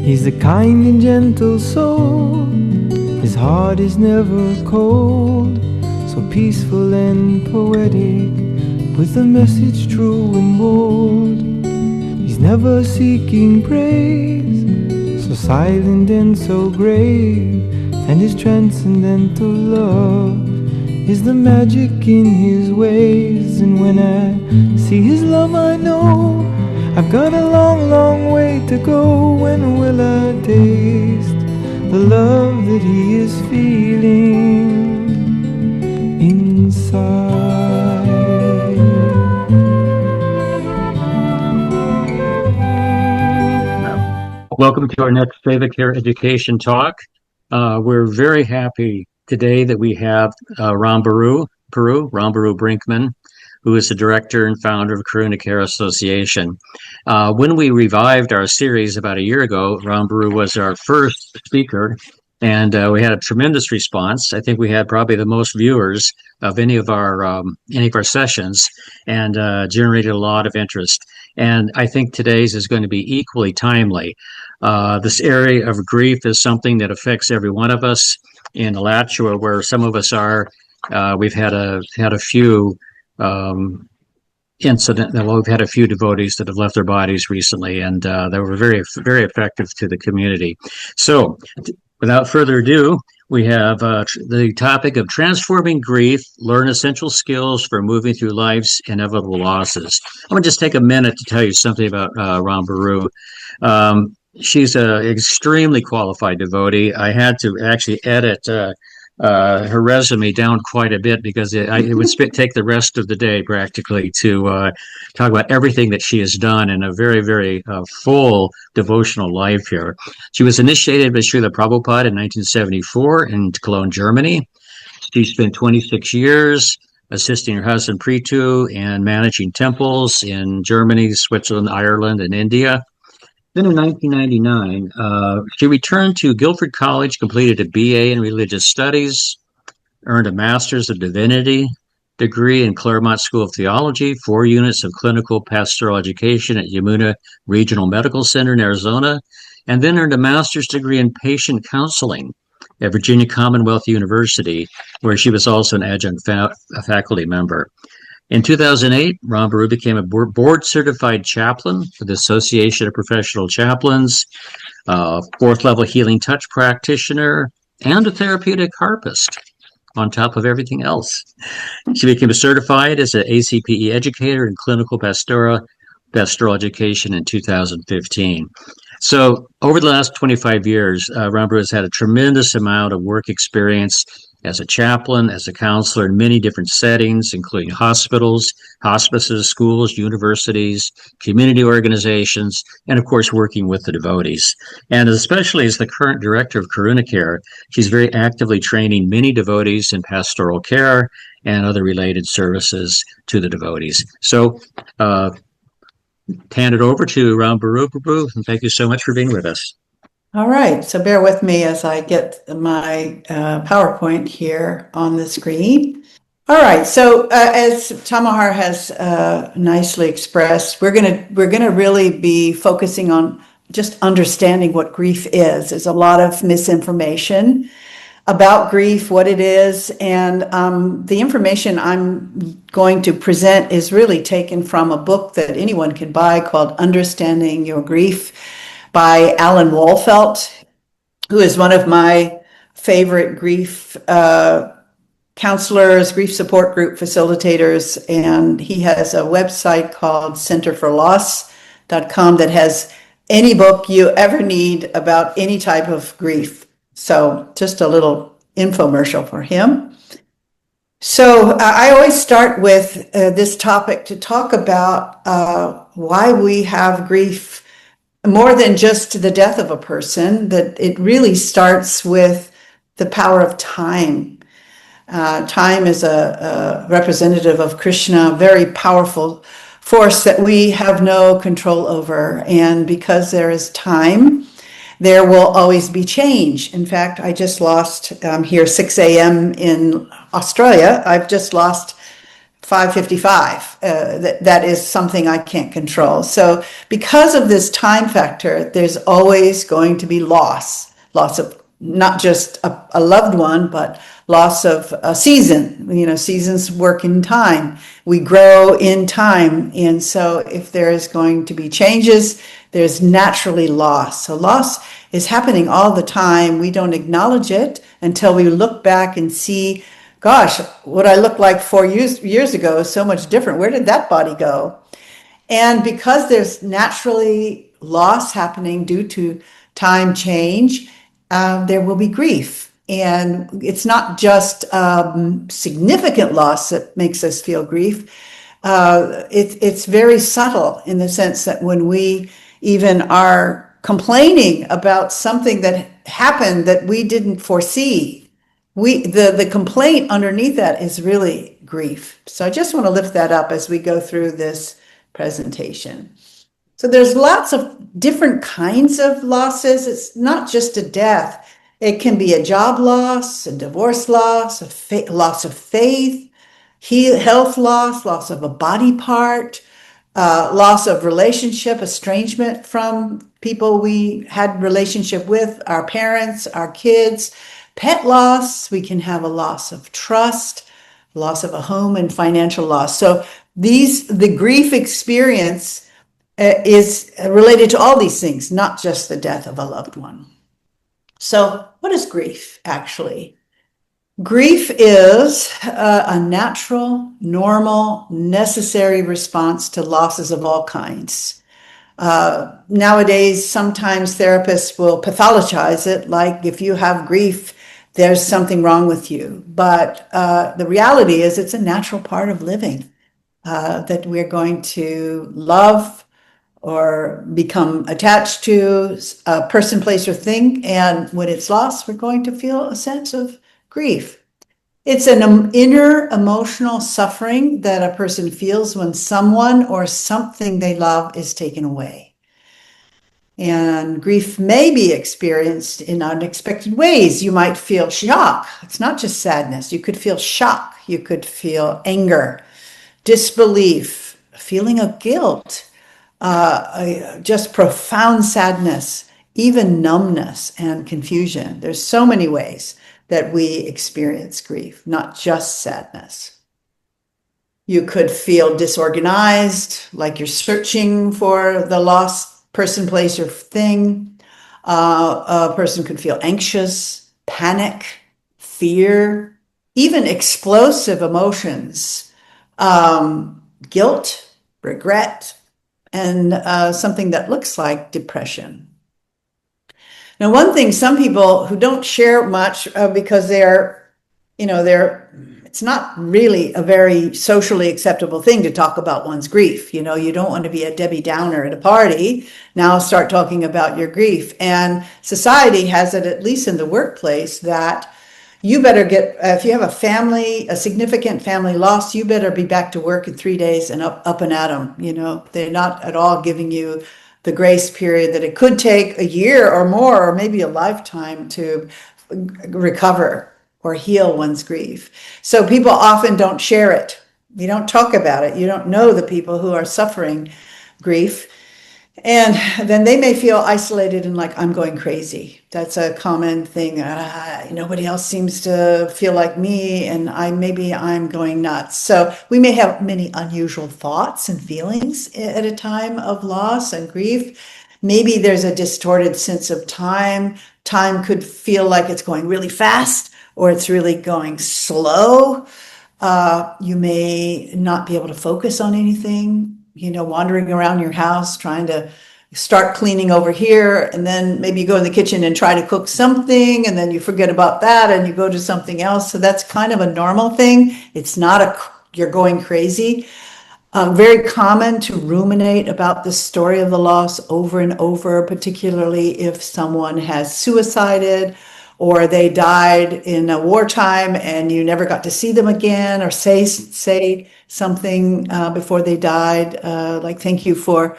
He's a kind and gentle soul. His heart is never cold, so peaceful and poetic, with a message true and bold. He's never seeking praise, so silent and so grave, and his transcendental love is the magic in his ways. And when I see his love, I know I've got a long, long way to go. When will I taste the love that he is feeling inside? Welcome to our next Seva Care Education Talk. We're very happy today that we have Rambhoru Brinkman, who is the director and founder of Karuna Care Association. When we revived our series about a year ago, Rambhoru was our first speaker, and we had a tremendous response. I think we had probably the most viewers of any of our sessions, and generated a lot of interest. And I think today's is going to be equally timely. This area of grief is something that affects every one of us. In Alachua, where some of us are, we've had a few we've had a few devotees that have left their bodies recently, and they were very, very effective to the community. So, without further ado, we have the topic of transforming grief, learn essential skills for moving through life's inevitable losses. I'm going to just take a minute to tell you something about Rambhoru. She's an extremely qualified devotee. I had to actually edit her resume down quite a bit because it would take the rest of the day practically to talk about everything that she has done in a very, very full devotional life here. She was initiated by Srila Prabhupada in 1974 in Cologne, Germany. She spent 26 years assisting her husband Preetu and managing temples in Germany, Switzerland, Ireland, and India. Then in 1999, she returned to Guildford College, completed a BA in Religious Studies, earned a Master's of Divinity degree in Claremont School of Theology, 4 units of clinical pastoral education at Yamuna Regional Medical Center in Arizona, and then earned a Master's degree in Patient Counseling at Virginia Commonwealth University, where she was also an adjunct faculty member. In 2008, Rambhoru became a board-certified chaplain for the Association of Professional Chaplains, 4th-level healing touch practitioner, and a therapeutic harpist, on top of everything else. She became certified as an ACPE educator in clinical pastoral education in 2015. So over the last 25 years, Rambhoru has had a tremendous amount of work experience as a chaplain, as a counselor in many different settings, including hospitals, hospices, schools, universities, community organizations, and of course, working with the devotees. And especially as the current director of Karuna Care, she's very actively training many devotees in pastoral care and other related services to the devotees. So, hand it over to Rambhoru Prabhu, and thank you so much for being with us. All right, so bear with me as I get my PowerPoint here on the screen. All right, so as Tamahar has nicely expressed, we're gonna really be focusing on just understanding what grief is. There's a lot of misinformation about grief, what it is, and the information I'm going to present is really taken from a book that anyone can buy called Understanding Your Grief by Alan Wolfelt, who is one of my favorite grief counselors, grief support group facilitators, and he has a website called centerforloss.com that has any book you ever need about any type of grief. So just a little infomercial for him. So I always start with this topic to talk about why we have grief more than just the death of a person, that it really starts with the power of time. Time is a representative of Krishna, a very powerful force that we have no control over. And because there is time, there will always be change. In fact, I just lost, here 6 a.m. in Australia, I've just lost 5:55. That is something I can't control. So because of this time factor, there's always going to be loss of not just a loved one, but loss of a season. Seasons work in time. We grow in time. And so if there is going to be changes, there's naturally loss. So loss is happening all the time. We don't acknowledge it until we look back and see, gosh, what I looked like 4 years ago is so much different. Where did that body go? And because there's naturally loss happening due to time change, there will be grief. And it's not just significant loss that makes us feel grief. It's very subtle in the sense that when we even are complaining about something that happened that we didn't foresee, the complaint underneath that is really grief. So I just want to lift that up as we go through this presentation. So there's lots of different kinds of losses. It's not just a death. It can be a job loss, a divorce loss, loss of faith, health loss of a body part, loss of relationship, estrangement from people we had relationship with, our parents, our kids, pet loss. We can have a loss of trust, loss of a home, and financial loss. So the grief experience is related to all these things, not just the death of a loved one. So what is grief actually? Grief is a natural, normal, necessary response to losses of all kinds. Nowadays, sometimes therapists will pathologize it, like if you have grief, there's something wrong with you. But the reality is it's a natural part of living, that we're going to love or become attached to a person, place, or thing. And when it's lost, we're going to feel a sense of grief. It's an inner emotional suffering that a person feels when someone or something they love is taken away. And grief may be experienced in unexpected ways. You might feel shock. It's not just sadness. You could feel shock. You could feel anger, disbelief, feeling of guilt, just profound sadness, even numbness and confusion. There's so many ways that we experience grief, not just sadness. You could feel disorganized, like you're searching for the lost person, place, or thing. A person could feel anxious, panic, fear, even explosive emotions, guilt, regret, and something that looks like depression. Now, one thing, some people who don't share much because it's not really a very socially acceptable thing to talk about one's grief. You don't want to be a Debbie Downer at a party. Now start talking about your grief. And society has it, at least in the workplace, that you better if you have a significant family loss, you better be back to work in 3 days and up and at them. They're not at all giving you the grace period that it could take a year or more, or maybe a lifetime to recover or heal one's grief. So people often don't share it. You don't talk about it. You don't know the people who are suffering grief. And then they may feel isolated and like, I'm going crazy. That's a common thing. Nobody else seems to feel like me, and maybe I'm going nuts. So we may have many unusual thoughts and feelings at a time of loss and grief. Maybe there's a distorted sense of time. Time could feel like it's going really fast, or it's really going slow. You may not be able to focus on anything. Wandering around your house, trying to start cleaning over here, and then maybe you go in the kitchen and try to cook something, and then you forget about that and you go to something else. So that's kind of a normal thing. It's not you're going crazy. Very common to ruminate about the story of the loss over and over, particularly if someone has suicided or they died in a wartime and you never got to see them again, or say something before they died, like thank you for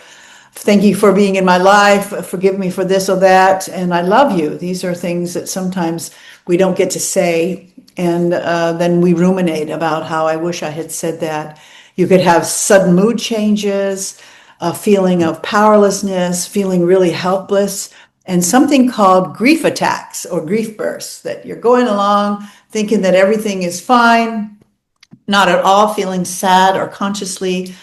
being in my life, forgive me for this or that, and I love you. These are things that sometimes we don't get to say And then we ruminate about how I wish I had said that. You could have sudden mood changes, a feeling of powerlessness, feeling really helpless, and something called grief attacks or grief bursts, that you're going along thinking that everything is fine, not at all feeling sad or consciously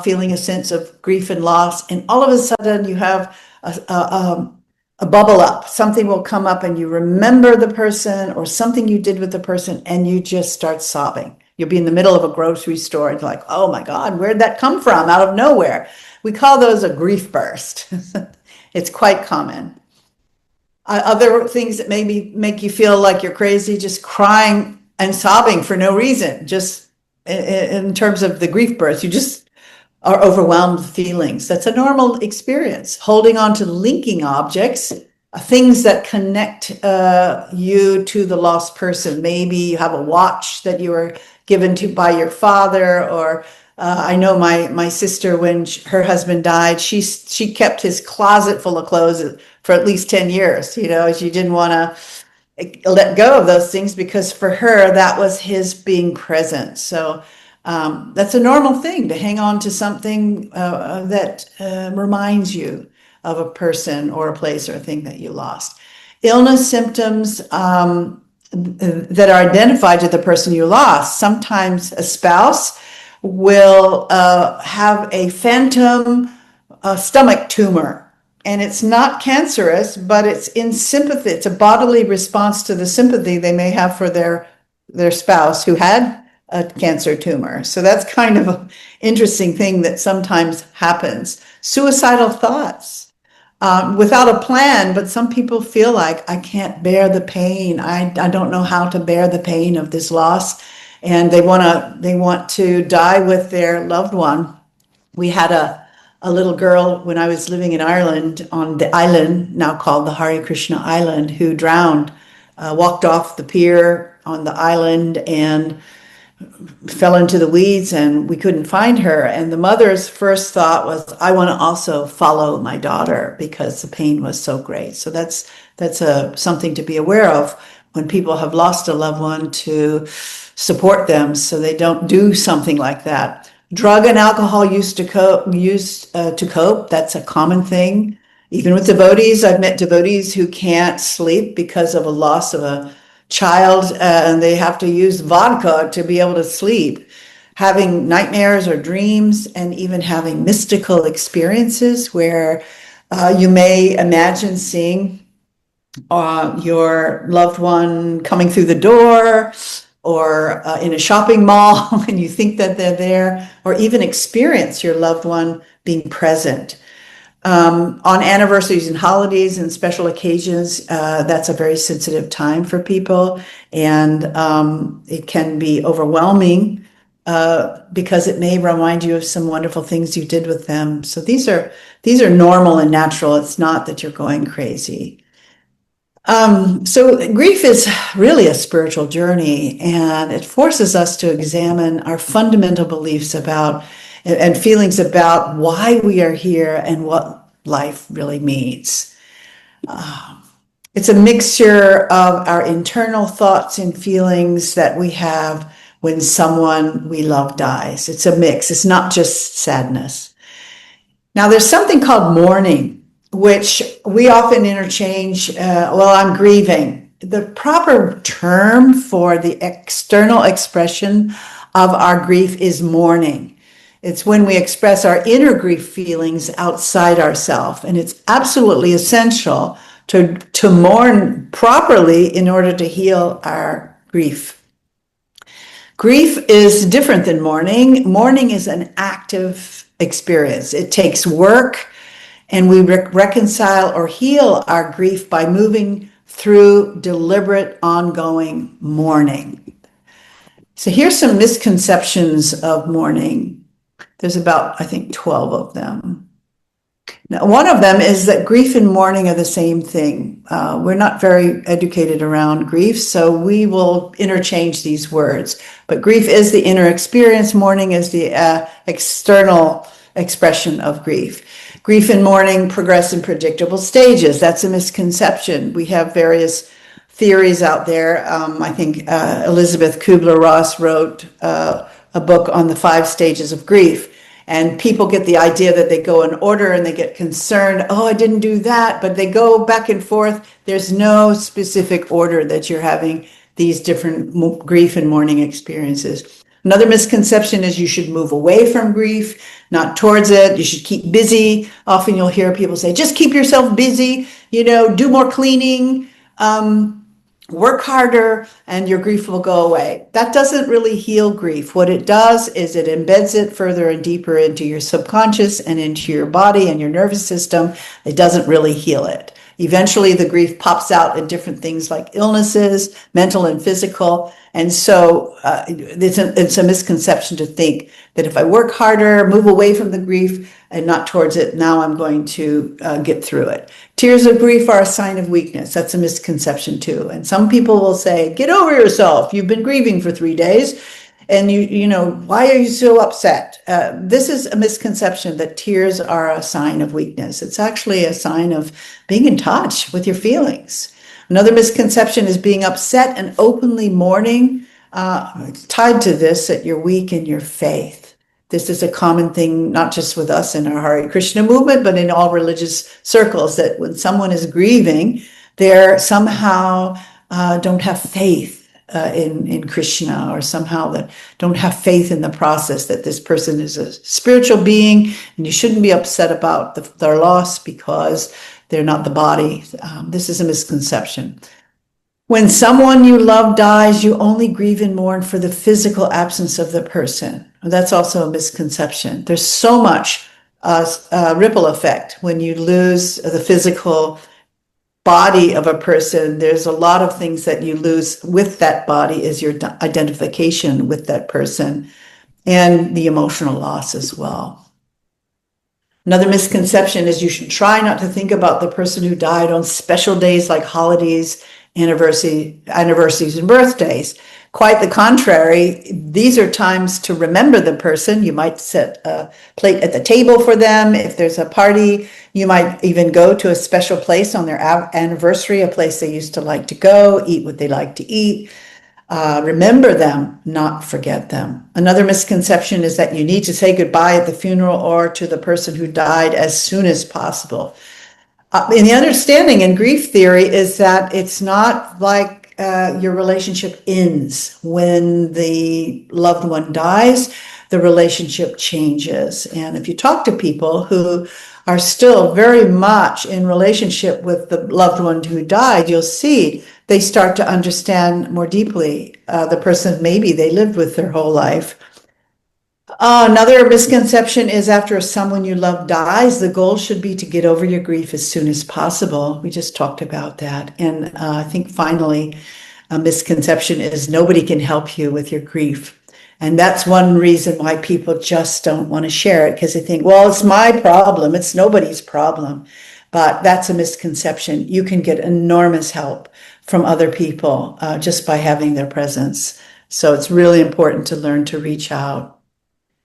feeling a sense of grief and loss. And all of a sudden you have a bubble up. Something will come up and you remember the person or something you did with the person and you just start sobbing. You'll be in the middle of a grocery store and you're like, oh my God, where'd that come from out of nowhere? We call those a grief burst. It's quite common. Other things that maybe make you feel like you're crazy, just crying and sobbing for no reason, just in terms of the grief burst, you just are overwhelmed with feelings. That's a normal experience. Holding on to linking objects, things that connect you to the lost person. Maybe you have a watch that you were given to by your father, or I know my sister, when her husband died, she kept his closet full of clothes for at least 10 years. You know, she didn't want to let go of those things because for her, that was his being present. So that's a normal thing, to hang on to something that reminds you of a person or a place or a thing that you lost. Illness symptoms that are identified to the person you lost. Sometimes a spouse will have a phantom stomach tumor, and it's not cancerous, but it's in sympathy. It's a bodily response to the sympathy they may have for their spouse who had a cancer tumor. So that's kind of an interesting thing that sometimes happens. Suicidal thoughts without a plan, but some people feel like, I can't bear the pain. I don't know how to bear the pain of this loss. And they want to die with their loved one. We had a little girl when I was living in Ireland, on the island now called the Hare Krishna Island, who drowned, walked off the pier on the island and fell into the weeds, and we couldn't find her. And the mother's first thought was, I want to also follow my daughter because the pain was so great. So that's something to be aware of when people have lost a loved one, to support them so they don't do something like that. Drug and alcohol used to cope. That's a common thing. Even with devotees, I've met devotees who can't sleep because of a loss of a child, and they have to use vodka to be able to sleep. Having nightmares or dreams, and even having mystical experiences where you may imagine seeing your loved one coming through the door, or in a shopping mall and you think that they're there, or even experience your loved one being present. On anniversaries and holidays and special occasions, that's a very sensitive time for people, and it can be overwhelming because it may remind you of some wonderful things you did with them. So these are normal and natural. It's not that you're going crazy. So grief is really a spiritual journey, and it forces us to examine our fundamental beliefs about and feelings about why we are here and what life really means. It's a mixture of our internal thoughts and feelings that we have when someone we love dies. It's a mix. It's not just sadness. Now, there's something called mourning, which we often interchange, I'm grieving. The proper term for the external expression of our grief is mourning. It's when we express our inner grief feelings outside ourselves, and it's absolutely essential to mourn properly in order to heal our grief. Grief is different than mourning. Mourning is an active experience. It takes work, and we reconcile or heal our grief by moving through deliberate, ongoing mourning. So here's some misconceptions of mourning. There's about, I think, 12 of them. Now, one of them is that grief and mourning are the same thing. We're not very educated around grief, so we will interchange these words. But grief is the inner experience. Mourning is the external expression of grief. Grief and mourning progress in predictable stages. That's a misconception. We have various theories out there. I think Elizabeth Kubler-Ross wrote a book on the 5 stages of grief. And people get the idea that they go in order and they get concerned, oh, I didn't do that, but they go back and forth. There's no specific order that you're having these different grief and mourning experiences. Another misconception is you should move away from grief, not towards it. You should keep busy. Often you'll hear people say, just keep yourself busy, do more cleaning, work harder, and your grief will go away. That doesn't really heal grief. What it does is it embeds it further and deeper into your subconscious and into your body and your nervous system. It doesn't really heal it. Eventually, the grief pops out in different things like illnesses, mental and physical. And so it's a misconception to think that if I work harder, move away from the grief and not towards it, now I'm going to get through it. Tears of grief are a sign of weakness. That's a misconception too. And some people will say, get over yourself. You've been grieving for 3 days. And why are you so upset? This is a misconception that tears are a sign of weakness. It's actually a sign of being in touch with your feelings. Another misconception is being upset and openly mourning. It's tied to this, that you're weak in your faith. This is a common thing, not just with us in our Hare Krishna movement, but in all religious circles, that when someone is grieving, they're somehow don't have faith in Krishna, or somehow that don't have faith in the process, that this person is a spiritual being and you shouldn't be upset about their loss because they're not the body. This is a misconception. When someone you love dies, you only grieve and mourn for the physical absence of the person. That's also a misconception. There's so much ripple effect when you lose the physical body of a person. There's a lot of things that you lose with that body, is your identification with that person, and the emotional loss as well. Another misconception is you should try not to think about the person who died on special days like holidays, anniversaries, and birthdays. Quite the contrary. These are times to remember the person. You might set a plate at the table for them. If there's a party, you might even go to a special place on their anniversary, a place they used to like to go, eat what they like to eat. Remember them, not forget them. Another misconception is that you need to say goodbye at the funeral or to the person who died as soon as possible. And the understanding in grief theory is that it's not like your relationship ends when the loved one dies. The relationship changes. And if you talk to people who are still very much in relationship with the loved one who died, you'll see they start to understand more deeply the person maybe they lived with their whole life. Another misconception is after someone you love dies, the goal should be to get over your grief as soon as possible. We just talked about that. And I think finally, a misconception is nobody can help you with your grief. And that's one reason why people just don't want to share it, because they think, well, it's my problem. It's nobody's problem. But that's a misconception. You can get enormous help from other people just by having their presence. So it's really important to learn to reach out.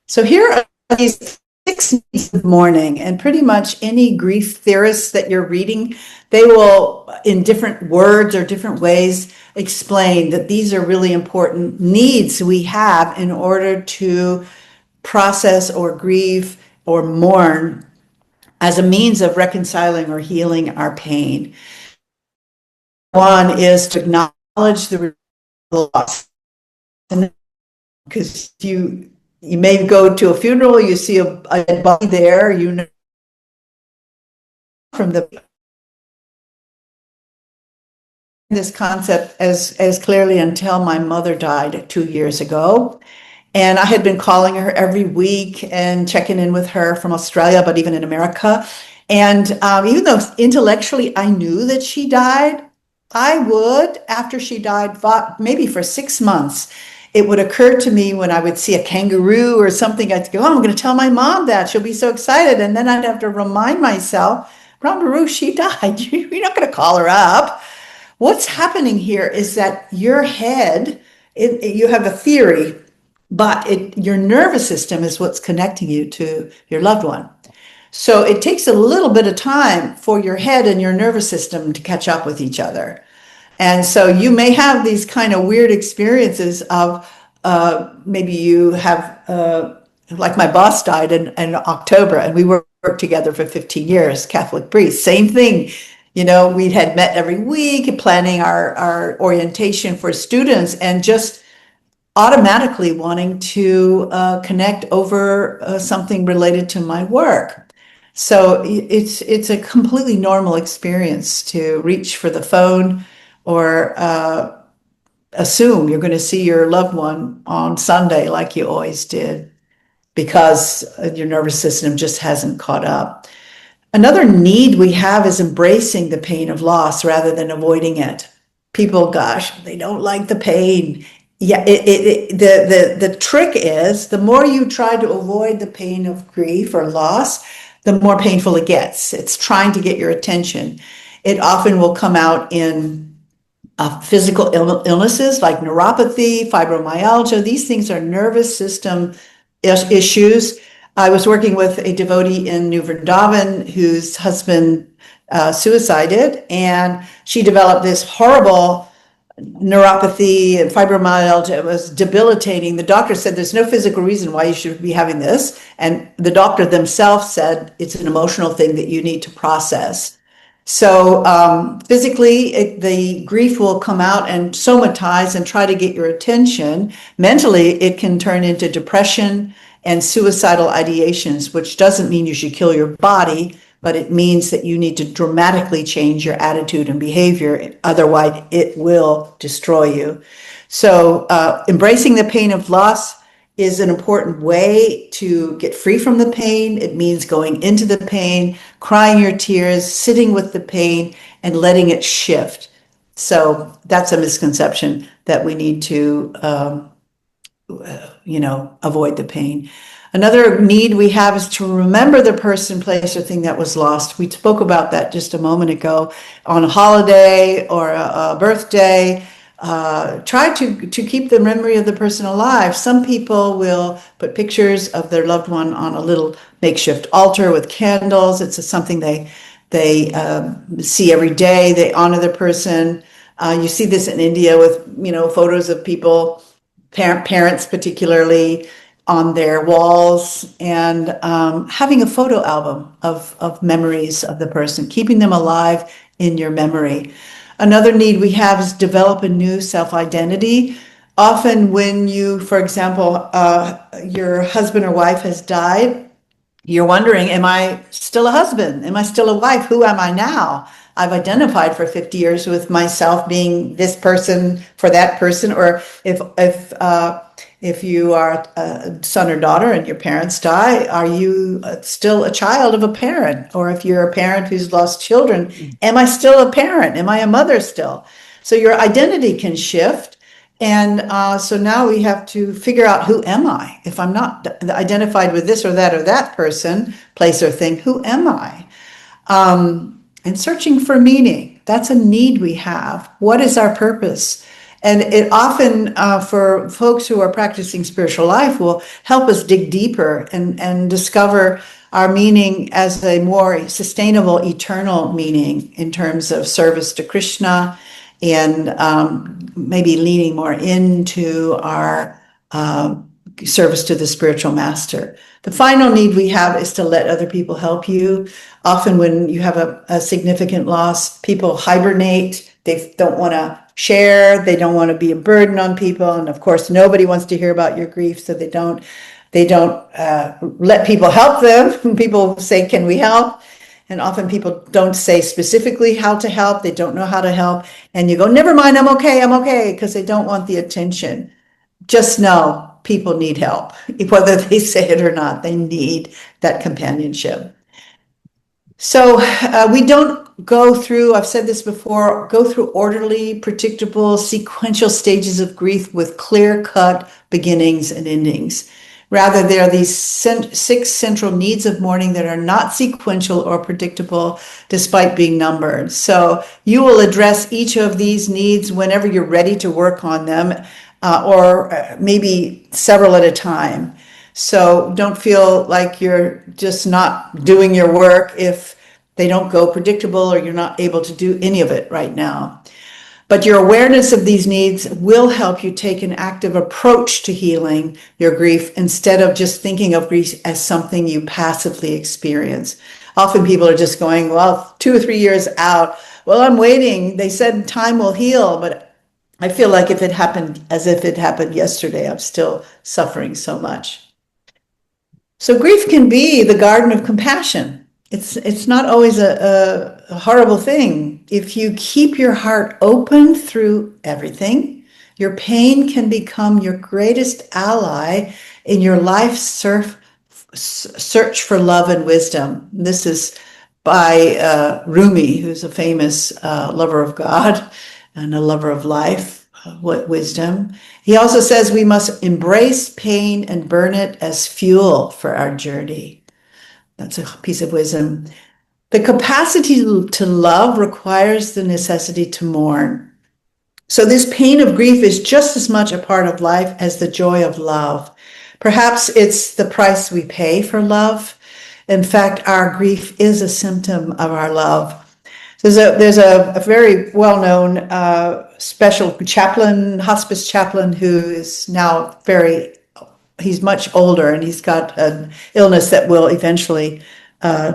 So here are these 6 needs of mourning, and pretty much any grief theorists that you're reading, they will, in different words or different ways, explain that these are really important needs we have in order to process or grieve or mourn as a means of reconciling or healing our pain. One is to acknowledge the loss, because you may go to a funeral, you see a dead body there, from this concept as clearly until my mother died 2 years ago. And I had been calling her every week and checking in with her from Australia, but even in America. And even though intellectually I knew that she died, I would, after she died, maybe for 6 months, it would occur to me when I would see a kangaroo or something, I'd go, oh, I'm going to tell my mom that. She'll be so excited. And then I'd have to remind myself, Rambhoru, she died. You're not going to call her up. What's happening here is that your head, you have a theory, but your nervous system is what's connecting you to your loved one. So it takes a little bit of time for your head and your nervous system to catch up with each other. And so you may have these kind of weird experiences of maybe you have, like my boss died in October, and we worked together for 15 years, Catholic priest, same thing. You know, we had met every week planning our orientation for students, and just automatically wanting to connect over something related to my work. So it's a completely normal experience to reach for the phone or assume you're going to see your loved one on Sunday like you always did, because your nervous system just hasn't caught up. Another need we have is embracing the pain of loss rather than avoiding it. People, gosh, they don't like the pain. Yeah, the trick is the more you try to avoid the pain of grief or loss, the more painful it gets. It's trying to get your attention. It often will come out in physical illnesses like neuropathy, fibromyalgia. These things are nervous system issues. I was working with a devotee in New Vrindavan whose husband suicided, and she developed this horrible neuropathy and fibromyalgia. It was debilitating. The doctor said there's no physical reason why you should be having this, and the doctor themselves said it's an emotional thing that you need to process. So physically, the grief will come out and somatize and try to get your attention. Mentally, it can turn into depression and suicidal ideations, which doesn't mean you should kill your body, but it means that you need to dramatically change your attitude and behavior. Otherwise, it will destroy you. So embracing the pain of loss is an important way to get free from the pain. It means going into the pain, crying your tears, sitting with the pain, and letting it shift. So that's a misconception that we need to avoid the pain. Another need we have is to remember the person, place, or thing that was lost. We spoke about that just a moment ago. On a holiday or a birthday, try to keep the memory of the person alive. Some people will put pictures of their loved one on a little makeshift altar with candles. It's something they see every day. They honor the person. You see this in India with photos of people, parents particularly, on their walls, and having a photo album of memories of the person, keeping them alive in your memory. Another need we have is develop a new self-identity. Often when you, for example, your husband or wife has died, you're wondering, am I still a husband? Am I still a wife? Who am I now? I've identified for 50 years with myself being this person for that person. Or if you are a son or daughter and your parents die, are you still a child of a parent? Or if you're a parent who's lost children, am I still a parent? Am I a mother still? So your identity can shift. And so now we have to figure out, who am I? If I'm not identified with this or that person, place, or thing, who am I? And searching for meaning. That's a need we have. What is our purpose? And it often, for folks who are practicing spiritual life, will help us dig deeper and discover our meaning as a more sustainable, eternal meaning in terms of service to Krishna, and maybe leaning more into our service to the spiritual master. The final need we have is to let other people help you. Often when you have a significant loss, people hibernate. They don't want to share. They don't want to be a burden on people. And of course, nobody wants to hear about your grief, so they don't let people help them. People say, can we help? And often people don't say specifically how to help. They don't know how to help. And you go, never mind, I'm okay, because they don't want the attention. Just know people need help, whether they say it or not. They need that companionship. So we don't go through, I've said this before, go through orderly, predictable, sequential stages of grief with clear-cut beginnings and endings. Rather, there are these 6 central needs of mourning that are not sequential or predictable, despite being numbered. So you will address each of these needs whenever you're ready to work on them, or maybe several at a time. So don't feel like you're just not doing your work if they don't go predictable or you're not able to do any of it right now. But your awareness of these needs will help you take an active approach to healing your grief instead of just thinking of grief as something you passively experience. Often people are just going, well, 2 or 3 years out, well, I'm waiting. They said time will heal, but I feel like if it happened as if it happened yesterday, I'm still suffering so much. So grief can be the garden of compassion. It's not always a horrible thing. If you keep your heart open through everything, your pain can become your greatest ally in your life's search for love and wisdom. This is by Rumi, who's a famous lover of God and a lover of life, wisdom. He also says we must embrace pain and burn it as fuel for our journey. That's a piece of wisdom. The capacity to love requires the necessity to mourn. So this pain of grief is just as much a part of life as the joy of love. Perhaps it's the price we pay for love. In fact, our grief is a symptom of our love. There's a very well-known special chaplain, hospice chaplain, who is now he's much older, and he's got an illness that will eventually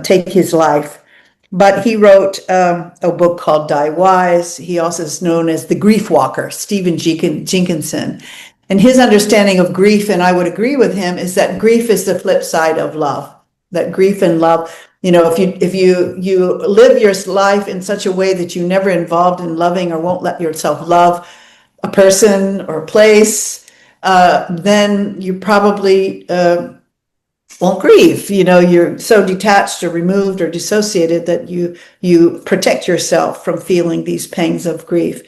take his life. But he wrote a book called Die Wise. He also is known as the grief walker, Stephen Jenkinson. And his understanding of grief, and I would agree with him, is that grief is the flip side of love. That grief and love, if you live your life in such a way that you're never involved in loving or won't let yourself love a person or a place, then you probably won't grieve. You're so detached or removed or dissociated that you protect yourself from feeling these pangs of grief.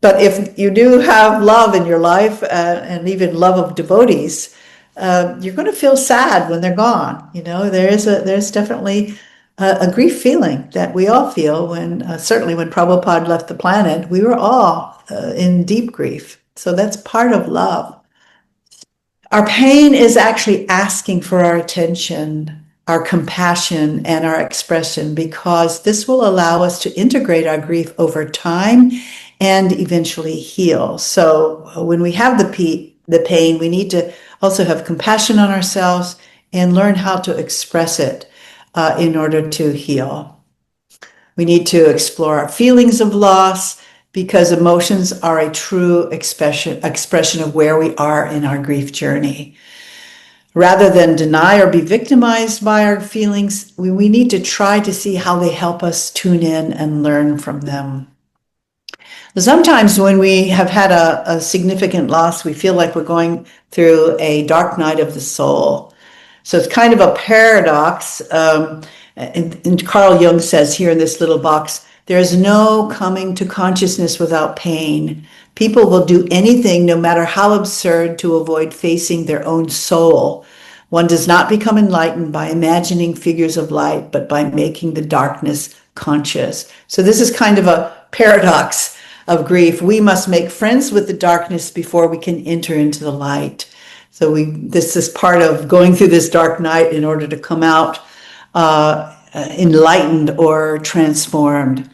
But if you do have love in your life, and even love of devotees, you're going to feel sad when they're gone. There's definitely a grief feeling that we all feel when, certainly when Prabhupada left the planet, we were all in deep grief. So that's part of love. Our pain is actually asking for our attention, our compassion, and our expression, because this will allow us to integrate our grief over time and eventually heal. So when we have the pain, we need to also have compassion on ourselves and learn how to express it in order to heal. We need to explore our feelings of loss, because emotions are a true expression of where we are in our grief journey. Rather than deny or be victimized by our feelings, we need to try to see how they help us tune in and learn from them. Sometimes when we have had a significant loss, we feel like we're going through a dark night of the soul. So it's kind of a paradox. And Carl Jung says here in this little box, there is no coming to consciousness without pain. People will do anything, no matter how absurd, to avoid facing their own soul. One does not become enlightened by imagining figures of light, but by making the darkness conscious. So this is kind of a paradox of grief. We must make friends with the darkness before we can enter into the light. So this is part of going through this dark night in order to come out enlightened or transformed.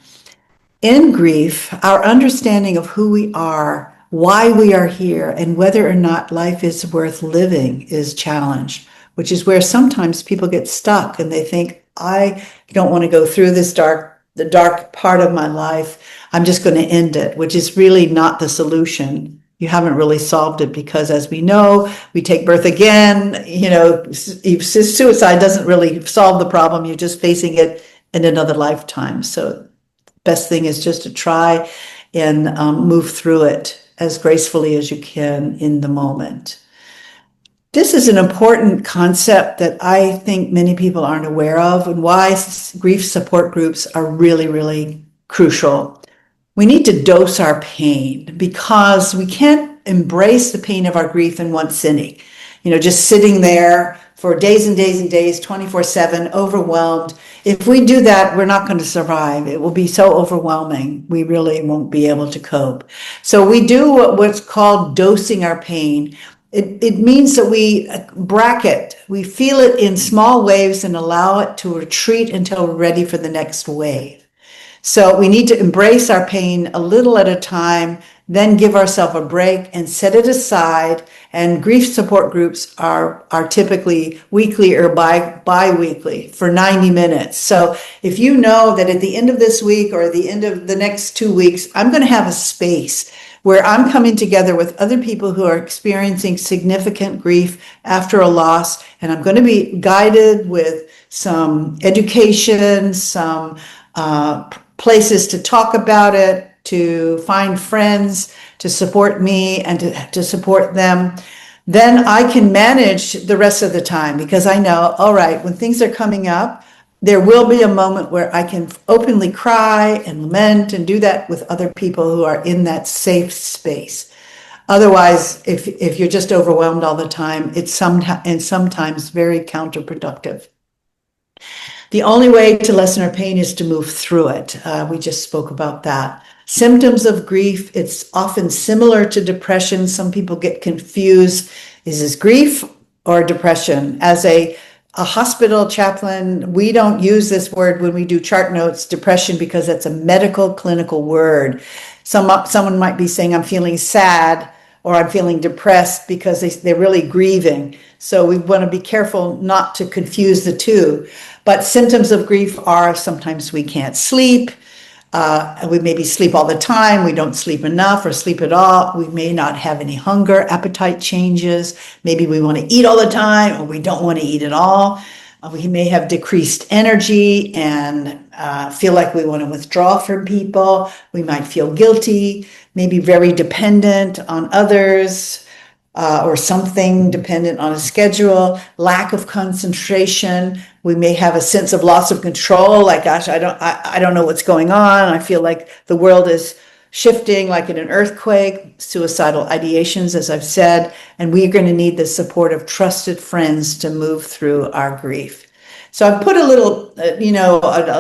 In grief, our understanding of who we are, why we are here, and whether or not life is worth living is challenged, which is where sometimes people get stuck and they think, I don't want to go through the dark part of my life. I'm just going to end it, which is really not the solution. You haven't really solved it, because as we know, we take birth again. Suicide doesn't really solve the problem. You're just facing it in another lifetime. So best thing is just to try and move through it as gracefully as you can in the moment. This is an important concept that I think many people aren't aware of, and why grief support groups are really, really crucial. We need to dose our pain, because we can't embrace the pain of our grief in one sitting. Just sitting there for days and days and days, 24/7, overwhelmed. If we do that, we're not going to survive. It will be so overwhelming. We really won't be able to cope. So we do what's called dosing our pain. It means that we bracket, we feel it in small waves and allow it to retreat until we're ready for the next wave. So we need to embrace our pain a little at a time, then give ourselves a break and set it aside. And grief support groups are typically weekly or bi-weekly for 90 minutes. So if you know that at the end of this week or the end of the next 2 weeks, I'm going to have a space where I'm coming together with other people who are experiencing significant grief after a loss, and I'm going to be guided with some education, some places to talk about it, to find friends to support me and to support them, then I can manage the rest of the time, because I know, all right, when things are coming up, there will be a moment where I can openly cry and lament and do that with other people who are in that safe space. Otherwise, if you're just overwhelmed all the time, it's sometimes very counterproductive. The only way to lessen our pain is to move through it. We just spoke about that. Symptoms of grief, it's often similar to depression. Some people get confused. Is this grief or depression? As a hospital chaplain, we don't use this word when we do chart notes, depression, because it's a medical clinical word. Someone might be saying, I'm feeling sad, or I'm feeling depressed, because they're really grieving. So we want to be careful not to confuse the two. But symptoms of grief are sometimes we can't sleep. We maybe sleep all the time. We don't sleep enough or sleep at all. We may not have any hunger. Appetite changes. Maybe we want to eat all the time, or we don't want to eat at all. We may have decreased energy and feel like we want to withdraw from people. We might feel guilty, maybe very dependent on others, or something dependent on a schedule, lack of concentration. We may have a sense of loss of control, like, gosh, I don't know what's going on. I feel like the world is shifting like in an earthquake, suicidal ideations, as I've said, and we're going to need the support of trusted friends to move through our grief. So I've put a little, a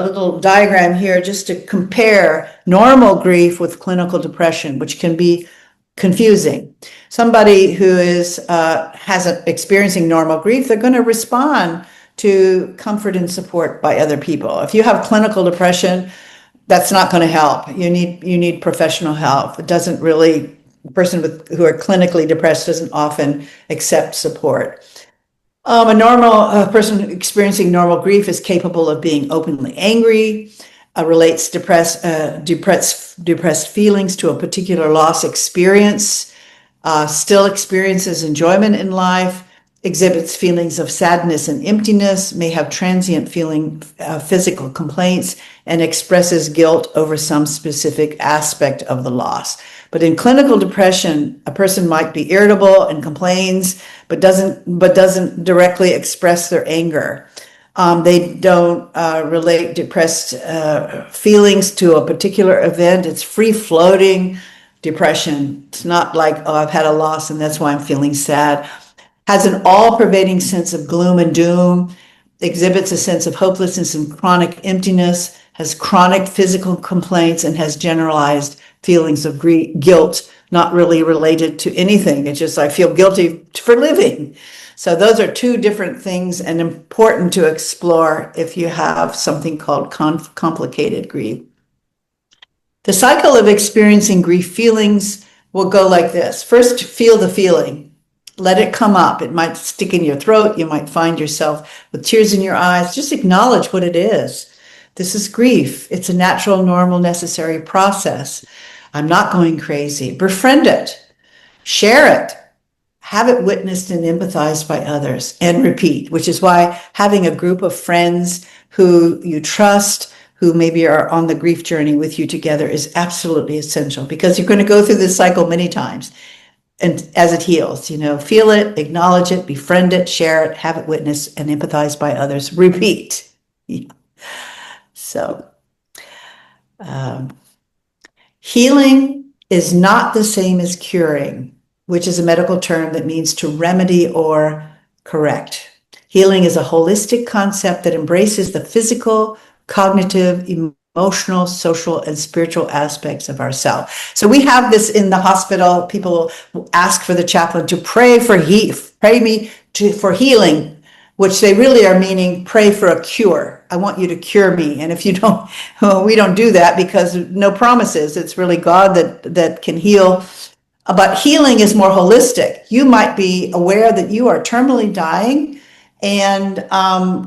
little diagram here just to compare normal grief with clinical depression, which can be confusing. Somebody who is experiencing normal grief, they're going to respond to comfort and support by other people. If you have clinical depression, that's not going to help. You need professional help. It doesn't really, a person who are clinically depressed doesn't often accept support. A person experiencing normal grief is capable of being openly angry, relates depressed feelings to a particular loss experience, still experiences enjoyment in life, exhibits feelings of sadness and emptiness, may have transient physical complaints, and expresses guilt over some specific aspect of the loss. But in clinical depression, a person might be irritable and complains, but doesn't directly express their anger. They don't relate depressed feelings to a particular event. It's free-floating depression. It's not like, oh, I've had a loss and that's why I'm feeling sad. Has an all-pervading sense of gloom and doom, exhibits a sense of hopelessness and chronic emptiness, has chronic physical complaints, and has generalized feelings of guilt, not really related to anything. It's just, I feel guilty for living. So those are two different things, and important to explore if you have something called complicated grief. The cycle of experiencing grief feelings will go like this. First, feel the feeling. Let it come up. It might stick in your throat. You might find yourself with tears in your eyes. Just acknowledge what it is. This is grief. It's a natural, normal, necessary process. I'm not going crazy. Befriend it. Share it. Have it witnessed and empathized by others, and repeat, which is why having a group of friends who you trust, who maybe are on the grief journey with you together, is absolutely essential, because you're going to go through this cycle many times. And as it heals, feel it, acknowledge it, befriend it, share it, have it witnessed and empathized by others, repeat. Yeah. So, healing is not the same as curing, which is a medical term that means to remedy or correct. Healing is a holistic concept that embraces the physical, cognitive, emotional, social, and spiritual aspects of ourself. So we have this in the hospital. People will ask for the chaplain to pray for healing, which they really are meaning pray for a cure. I want you to cure me. And if you don't, well, we don't do that because no promises. It's really God that can heal. But healing is more holistic. You might be aware that you are terminally dying, and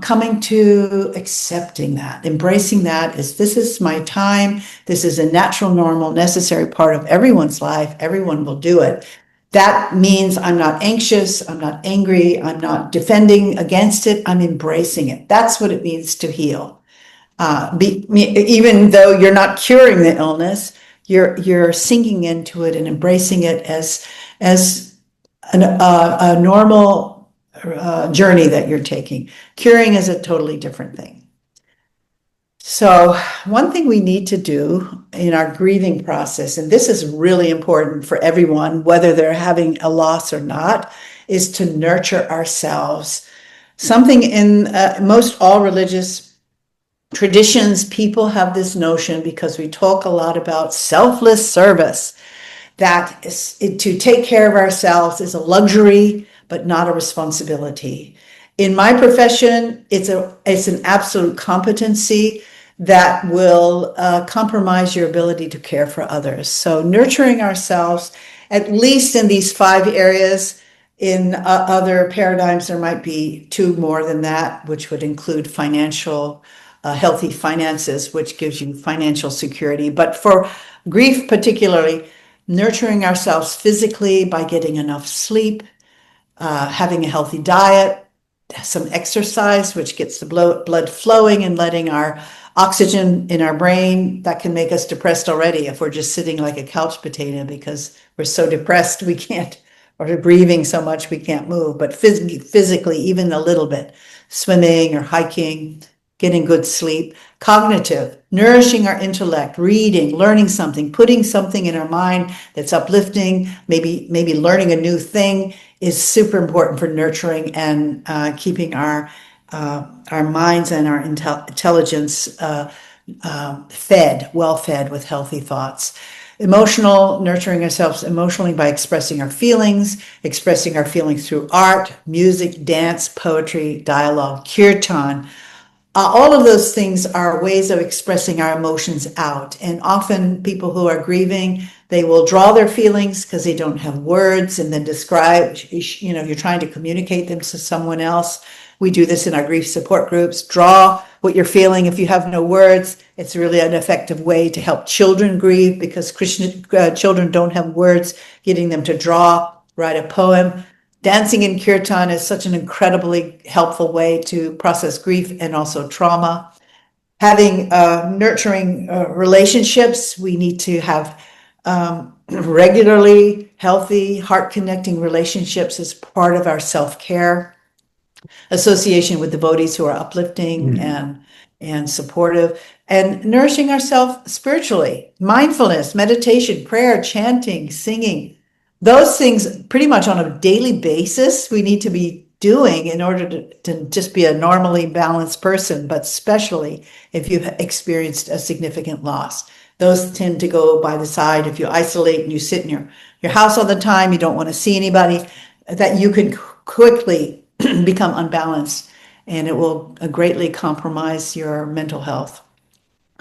coming to accepting that, embracing that is, this is my time. This is a natural, normal, necessary part of everyone's life. Everyone will do it. That means I'm not anxious. I'm not angry. I'm not defending against it. I'm embracing it. That's what it means to heal. Even though you're not curing the illness, you're sinking into it and embracing it as a normal journey that you're taking. Curing is a totally different thing. So one thing we need to do in our grieving process, and this is really important for everyone, whether they're having a loss or not, is to nurture ourselves. Something in most all religious traditions, people have this notion, because we talk a lot about selfless service, that to take care of ourselves is a luxury, but not a responsibility. In my profession, it's an absolute competency that will compromise your ability to care for others. So nurturing ourselves, at least in these 5 areas. In other paradigms, there might be 2 more than that, which would include financial, healthy finances, which gives you financial security. But for grief particularly, nurturing ourselves physically by getting enough sleep, having a healthy diet, some exercise, which gets the blood flowing and letting our oxygen in our brain. That can make us depressed already if we're just sitting like a couch potato because we're so depressed we can't, or grieving so much we can't move. But physically, even a little bit, swimming or hiking, getting good sleep. Cognitive, nourishing our intellect, reading, learning something, putting something in our mind that's uplifting, maybe learning a new thing, is super important for nurturing and keeping our minds and our intelligence well fed with healthy thoughts. Emotional, nurturing ourselves emotionally by expressing our feelings through art, music, dance, poetry, dialogue, kirtan. All of those things are ways of expressing our emotions out. And often people who are grieving, they will draw their feelings because they don't have words, and then describe, you're trying to communicate them to someone else. We do this in our grief support groups. Draw what you're feeling. If you have no words, it's really an effective way to help children grieve, because Christian children don't have words. Getting them to draw, write a poem. Dancing in kirtan is such an incredibly helpful way to process grief and also trauma. Having nurturing relationships, we need to have regularly healthy, heart-connecting relationships as part of our self-care. Association with devotees who are uplifting and supportive, and nourishing ourselves spiritually. Mindfulness, meditation, prayer, chanting, singing. Those things pretty much on a daily basis we need to be doing in order to just be a normally balanced person, but especially if you've experienced a significant loss. Those tend to go by the side. If you isolate and you sit in your house all the time, you don't want to see anybody, that you can quickly become unbalanced, and it will greatly compromise your mental health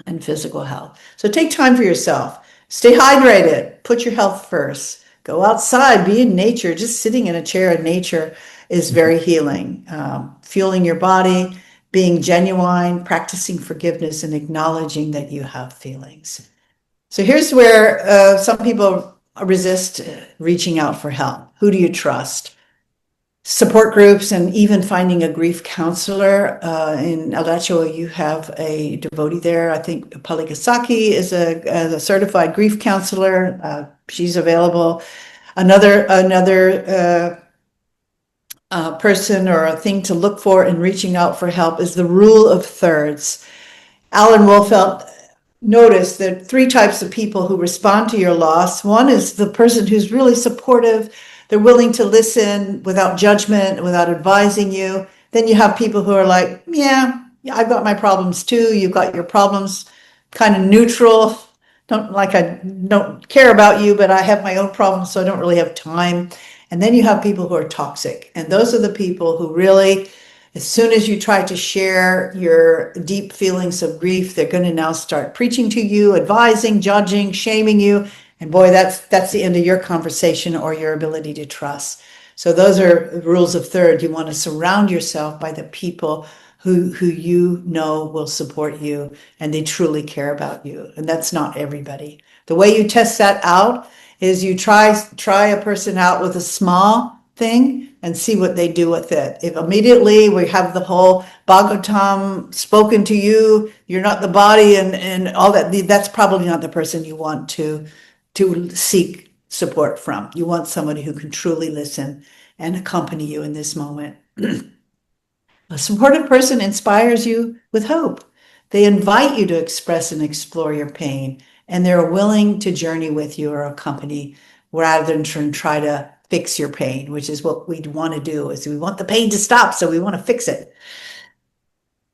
and physical health. So take time for yourself. Stay hydrated. Put your health first. Go outside. Be in nature. Just sitting in a chair in nature is very healing. Fueling your body, being genuine, practicing forgiveness, and acknowledging that you have feelings. So here's where some people resist reaching out for help. Who do you trust? Support groups, and even finding a grief counselor. In Alachua, you have a devotee there. I think Paligasaki is a certified grief counselor. She's available. Another person or a thing to look for in reaching out for help is the rule of thirds. Alan Wolfelt noticed that 3 types of people who respond to your loss. One is the person who's really supportive. They're willing to listen without judgment, without advising you. Then you have people who are like, yeah, I've got my problems too. You've got your problems, kind of neutral. I don't care about you, but I have my own problems, so I don't really have time. And then you have people who are toxic. And those are the people who really, As soon as you try to share your deep feelings of grief, they're going to now start preaching to you, advising, judging, shaming you. And boy, that's the end of your conversation or your ability to trust. So those are rules of third. You want to surround yourself by the people who you know will support you and they truly care about you. And that's not everybody. The way you test that out is you try a person out with a small thing and see what they do with it. If immediately we have the whole Bhagavatam spoken to you, you're not the body and all that, that's probably not the person you want to seek support from. You want somebody who can truly listen and accompany you in this moment. A supportive person inspires you with hope. They invite you to express and explore your pain, and they're willing to journey with you or accompany rather than try to fix your pain, which is what we want to do, is we want the pain to stop, so we want to fix it.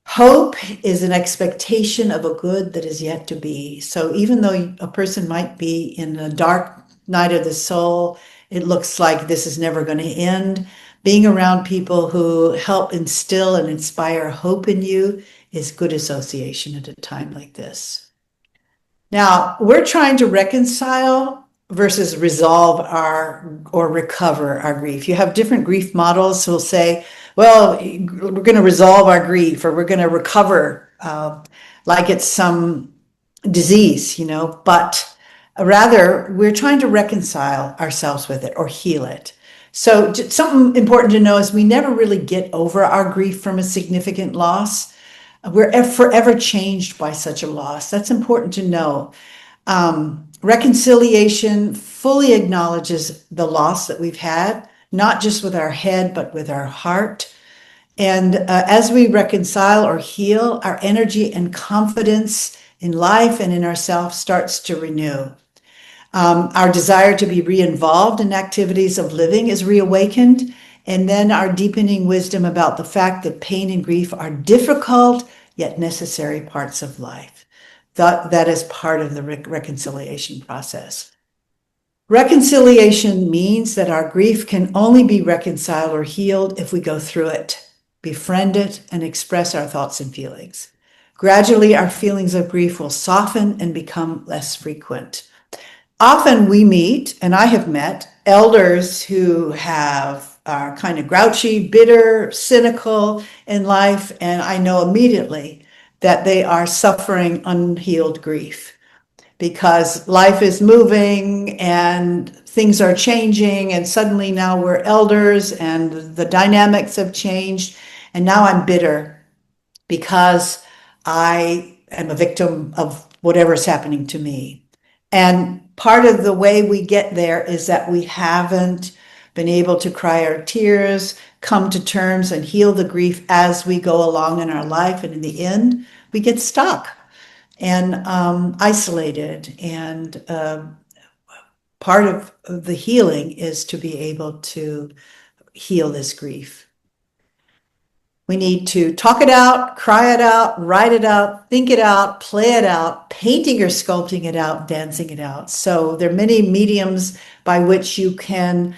Hope is an expectation of a good that is yet to be. So even though a person might be in a dark night of the soul, it looks like this is never going to end. Being around people who help instill and inspire hope in you is good association at a time like this. Now, we're trying to reconcile versus resolve or recover our grief. You have different grief models who will say, well, we're going to resolve our grief or we're going to recover like it's some disease, but rather we're trying to reconcile ourselves with it or heal it. So something important to know is we never really get over our grief from a significant loss. We're forever changed by such a loss. That's important to know. Reconciliation fully acknowledges the loss that we've had, not just with our head, but with our heart. And as we reconcile or heal, our energy and confidence in life and in ourselves starts to renew. Our desire to be re-involved in activities of living is reawakened, and then our deepening wisdom about the fact that pain and grief are difficult yet necessary parts of life. That is part of the reconciliation process. Reconciliation means that our grief can only be reconciled or healed if we go through it, befriend it, and express our thoughts and feelings. Gradually, our feelings of grief will soften and become less frequent. Often we meet, and I have met, elders who are kind of grouchy, bitter, cynical in life, and I know immediately that they are suffering unhealed grief because life is moving and things are changing, and suddenly now we're elders and the dynamics have changed, and now I'm bitter because I am a victim of whatever's happening to me. And part of the way we get there is that we haven't been able to cry our tears, come to terms and heal the grief as we go along in our life. And in the end, we get stuck and isolated. And part of the healing is to be able to heal this grief. We need to talk it out, cry it out, write it out, think it out, play it out, painting or sculpting it out, dancing it out. So there are many mediums by which you can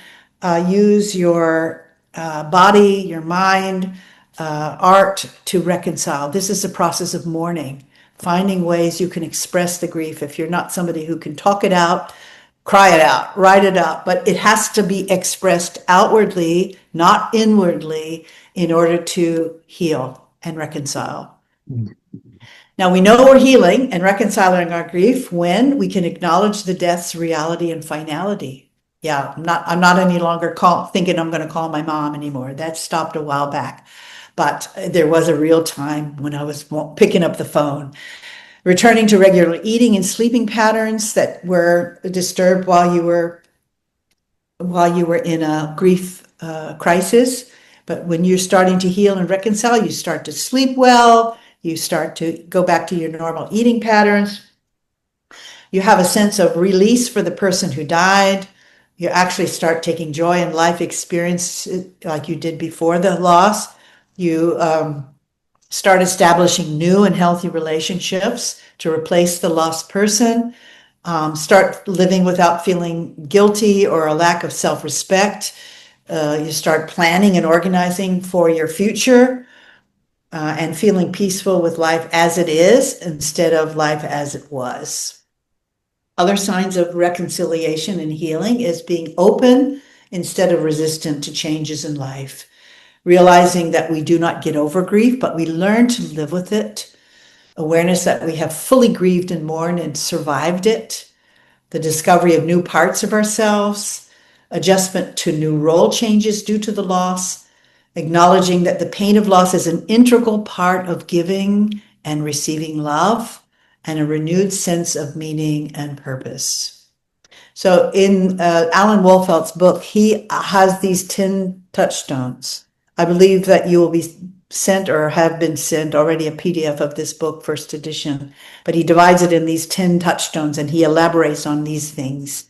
use your body, your mind, art to reconcile. This is a process of mourning, finding ways you can express the grief. If you're not somebody who can talk it out, cry it out, write it out, but it has to be expressed outwardly, not inwardly, in order to heal and reconcile. Now, we know we're healing and reconciling our grief when we can acknowledge the death's reality and finality. Yeah, I'm not any longer thinking I'm going to call my mom anymore. That stopped a while back. But there was a real time when I was picking up the phone. Returning to regular eating and sleeping patterns that were disturbed while you were in a grief crisis. But when you're starting to heal and reconcile, you start to sleep well, you start to go back to your normal eating patterns. You have a sense of release for the person who died. You actually start taking joy in life experience like you did before the loss. You start establishing new and healthy relationships to replace the lost person. Start living without feeling guilty or a lack of self-respect. You start planning and organizing for your future. and feeling peaceful with life as it is instead of life as it was. Other signs of reconciliation and healing is being open instead of resistant to changes in life, realizing that we do not get over grief, but we learn to live with it, awareness that we have fully grieved and mourned and survived it, the discovery of new parts of ourselves, adjustment to new role changes due to the loss, acknowledging that the pain of loss is an integral part of giving and receiving love, and a renewed sense of meaning and purpose. So in Alan Wolfelt's book, he has these 10 touchstones. I believe that you will be sent or have been sent already a PDF of this book, first edition, but he divides it in these 10 touchstones and he elaborates on these things.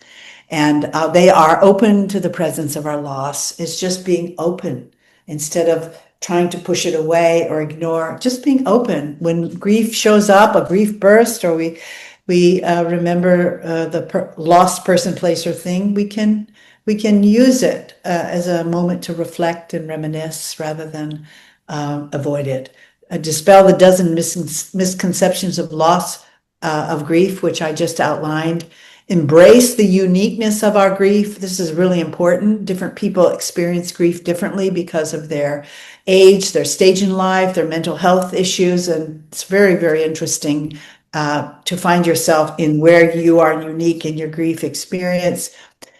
And they are open to the presence of our loss. It's just being open instead of trying to push it away or ignore, just being open. When grief shows up, a grief burst, or we remember the lost person, place, or thing, we can use it as a moment to reflect and reminisce rather than avoid it. Dispel the dozen misconceptions of loss, of grief, which I just outlined. Embrace the uniqueness of our grief. This is really important. Different people experience grief differently because of their age, their stage in life, their mental health issues. And it's very, very interesting to find yourself in where you are unique in your grief experience,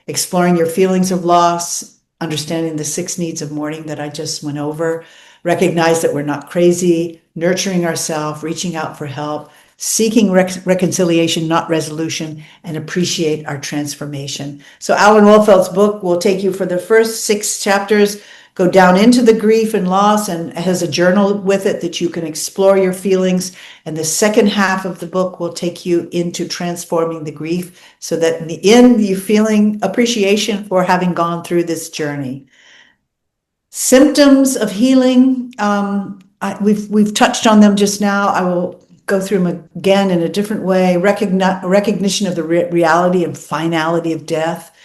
exploring your feelings of loss, understanding the 6 needs of mourning that I just went over, recognize that we're not crazy, nurturing ourselves, reaching out for help, seeking reconciliation, not resolution, and appreciate our transformation. So Alan Wolfelt's book will take you for the first 6 chapters, go down into the grief and loss, and has a journal with it that you can explore your feelings. And the second half of the book will take you into transforming the grief so that in the end, you're feeling appreciation for having gone through this journey. Symptoms of healing, we've touched on them just now. I will go through them again in a different way. Recognition of the reality and finality of death,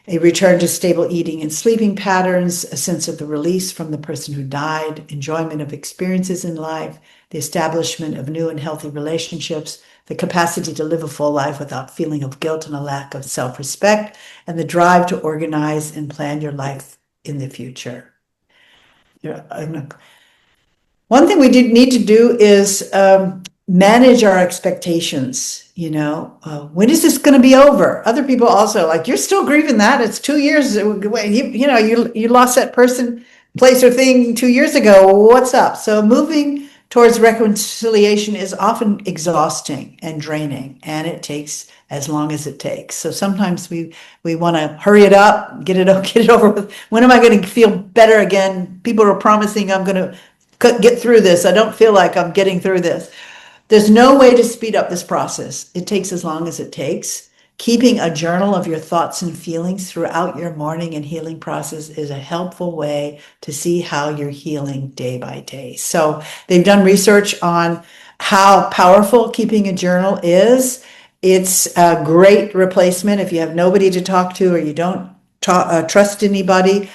a return to stable eating and sleeping patterns, a sense of the release from the person who died, enjoyment of experiences in life, the establishment of new and healthy relationships, the capacity to live a full life without feeling of guilt and a lack of self-respect, and the drive to organize and plan your life in the future. One thing we need to do is manage our expectations. When is this going to be over? Other people also like, you're still grieving that. It's 2 years. You lost that person, place, or thing 2 years ago. What's up? So moving towards reconciliation is often exhausting and draining, and it takes as long as it takes. So sometimes we want to hurry it up, get it over with. When am I going to feel better again? People are promising I'm going to get through this. I don't feel like I'm getting through this. There's no way to speed up this process. It takes as long as it takes. Keeping a journal of your thoughts and feelings throughout your mourning and healing process is a helpful way to see how you're healing day by day. So they've done research on how powerful keeping a journal is. It's a great replacement if you have nobody to talk to or you don't trust anybody.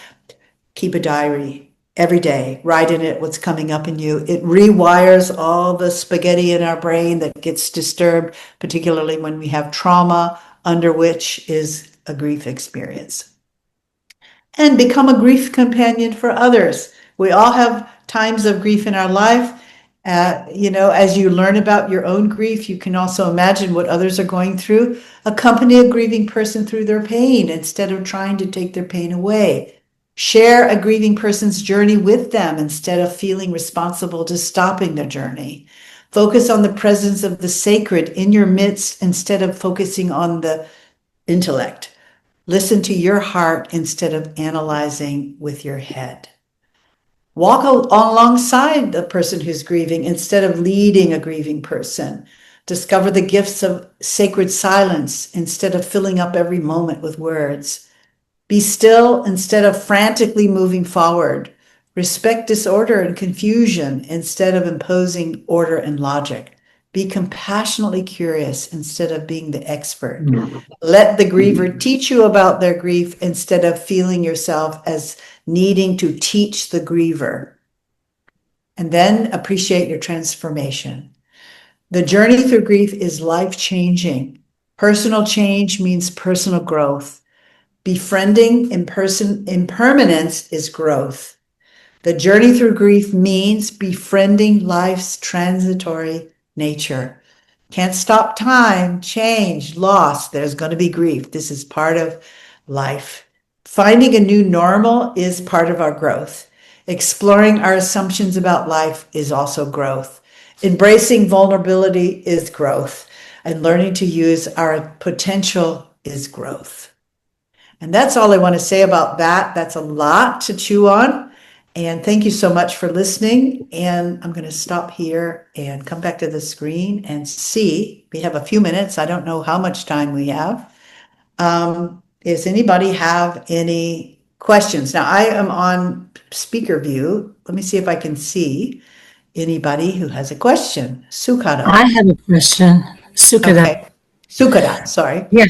Keep a diary. Every day, write in it what's coming up in you. It rewires all the spaghetti in our brain that gets disturbed, particularly when we have trauma, under which is a grief experience. And become a grief companion for others. We all have times of grief in our life. As you learn about your own grief, you can also imagine what others are going through. Accompany a grieving person through their pain instead of trying to take their pain away. Share a grieving person's journey with them instead of feeling responsible to stopping their journey. Focus on the presence of the sacred in your midst instead of focusing on the intellect. Listen to your heart instead of analyzing with your head. Walk alongside the person who's grieving instead of leading a grieving person. Discover the gifts of sacred silence instead of filling up every moment with words. Be still instead of frantically moving forward. Respect disorder and confusion instead of imposing order and logic. Be compassionately curious instead of being the expert. Let the griever teach you about their grief instead of feeling yourself as needing to teach the griever. and then appreciate your transformation. The journey through grief is life-changing. Personal change means personal growth. Befriending impermanence is growth. The journey through grief means befriending life's transitory nature. Can't stop time, change, loss. There's going to be grief. This is part of life. Finding a new normal is part of our growth. Exploring our assumptions about life is also growth. Embracing vulnerability is growth. And learning to use our potential is growth. And that's all I want to say about that. That's a lot to chew on. And thank you so much for listening. And I'm going to stop here and come back to the screen and see. We have a few minutes. I don't know how much time we have. Does anybody have any questions? Now, I am on speaker view. Let me see if I can see anybody who has a question. Sukada. I have a question. Sukada. Okay. Sukada, sorry. Yeah.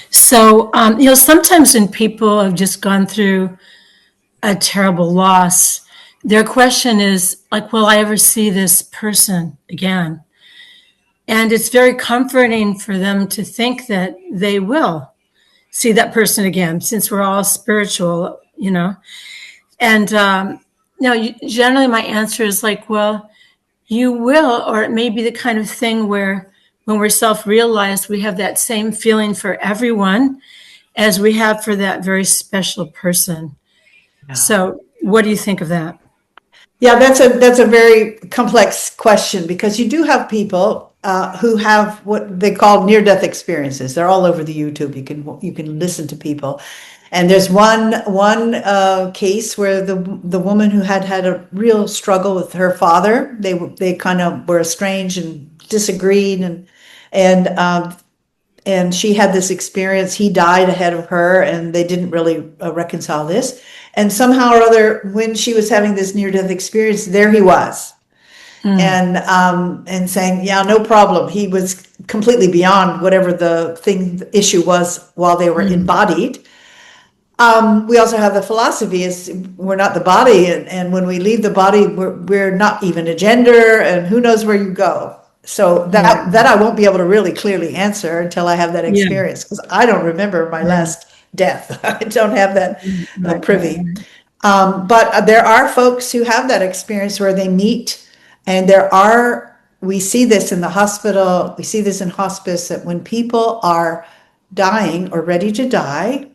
So, sometimes when people have just gone through a terrible loss, their question is like, will I ever see this person again? And it's very comforting for them to think that they will see that person again, since we're all spiritual, And, generally my answer is like, well, you will, or it may be the kind of thing where when we're self-realized, we have that same feeling for everyone as we have for that very special person. Yeah. So what do you think of that? Yeah, that's a very complex question, because you do have people who have what they call near-death experiences. They're all over the YouTube. You can listen to people. And there's one case where the woman who had a real struggle with her father, they kind of were estranged and disagreed, and she had this experience. He died ahead of her, and they didn't really reconcile this. And somehow or other, when she was having this near-death experience, there he was, and saying, "Yeah, no problem." He was completely beyond whatever the issue was while they were embodied. We also have the philosophy is we're not the body, and when we leave the body, we're not even a gender, and who knows where you go. So that I won't be able to really clearly answer until I have that experience, because I don't remember my last death. I don't have that privy. But there are folks who have that experience where they meet, and we see this in the hospital, we see this in hospice, that when people are dying or ready to die,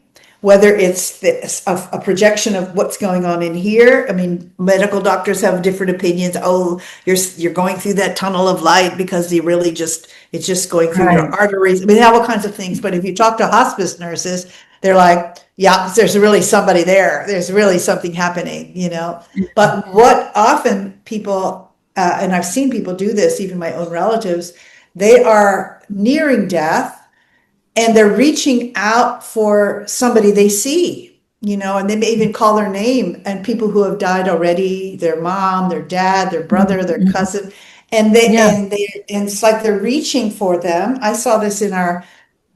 whether it's a projection of what's going on in here. I mean, medical doctors have different opinions. Oh, you're going through that tunnel of light because it's just going through your arteries. I mean, they have all kinds of things. But if you talk to hospice nurses, they're like, yeah, there's really somebody there. There's really something happening, But what often people, and I've seen people do this, even my own relatives, they are nearing death, and they're reaching out for somebody they see, and they may even call their name, and people who have died already, their mom, their dad, their brother, their cousin, and and it's like they're reaching for them. I saw this in our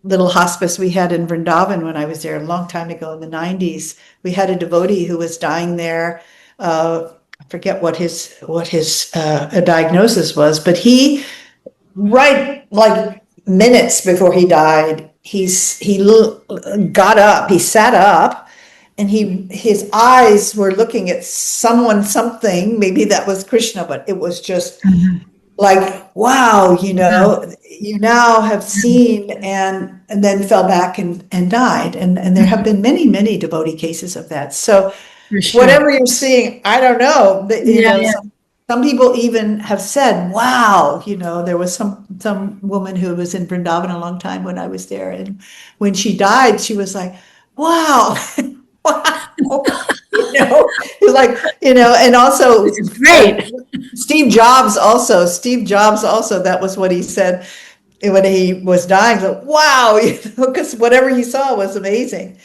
little hospice we had in Vrindavan when I was there a long time ago in the 90s. We had a devotee who was dying there. I forget what his diagnosis was, but he, right, like minutes before he died, he got up, he sat up, and his eyes were looking at something, maybe that was Krishna, but it was just like, wow, you now have seen, and then fell back and died. And there have been many, many devotee cases of that. So whatever you're seeing, I don't know. Some people even have said, wow, there was some woman who was in Vrindavan a long time when I was there. And when she died, she was like, wow, wow. It's like, and also it's great. Steve Jobs also, that was what he said when he was dying. Like, wow, because whatever he saw was amazing.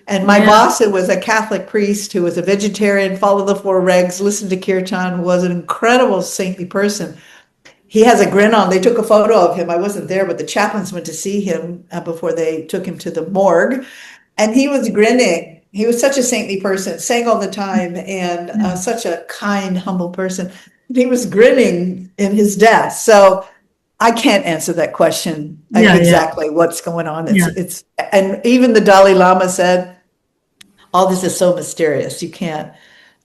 And my boss, who was a Catholic priest, who was a vegetarian, followed the 4 regs, listened to kirtan, was an incredible saintly person. He has a grin on. They took a photo of him. I wasn't there, but the chaplains went to see him before they took him to the morgue. And he was grinning. He was such a saintly person, sang all the time, and such a kind, humble person. He was grinning in his death. So I can't answer that question exactly what's going on. It's and even the Dalai Lama said, all this is so mysterious. You can't,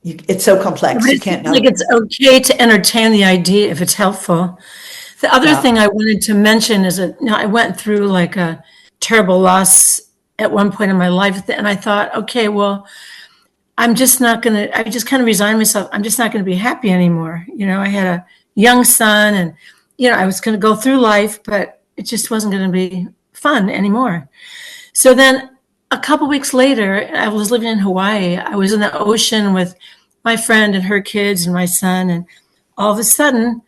it's so complex. You can't know. Like it's okay to entertain the idea if it's helpful. The other thing I wanted to mention is that I went through like a terrible loss at one point in my life, and I thought, okay, well, I just kind of resigned myself. I'm just not going to be happy anymore. I had a young son, and, I was going to go through life, but it just wasn't going to be fun anymore. So then a couple weeks later, I was living in Hawaii. I was in the ocean with my friend and her kids and my son, and all of a sudden,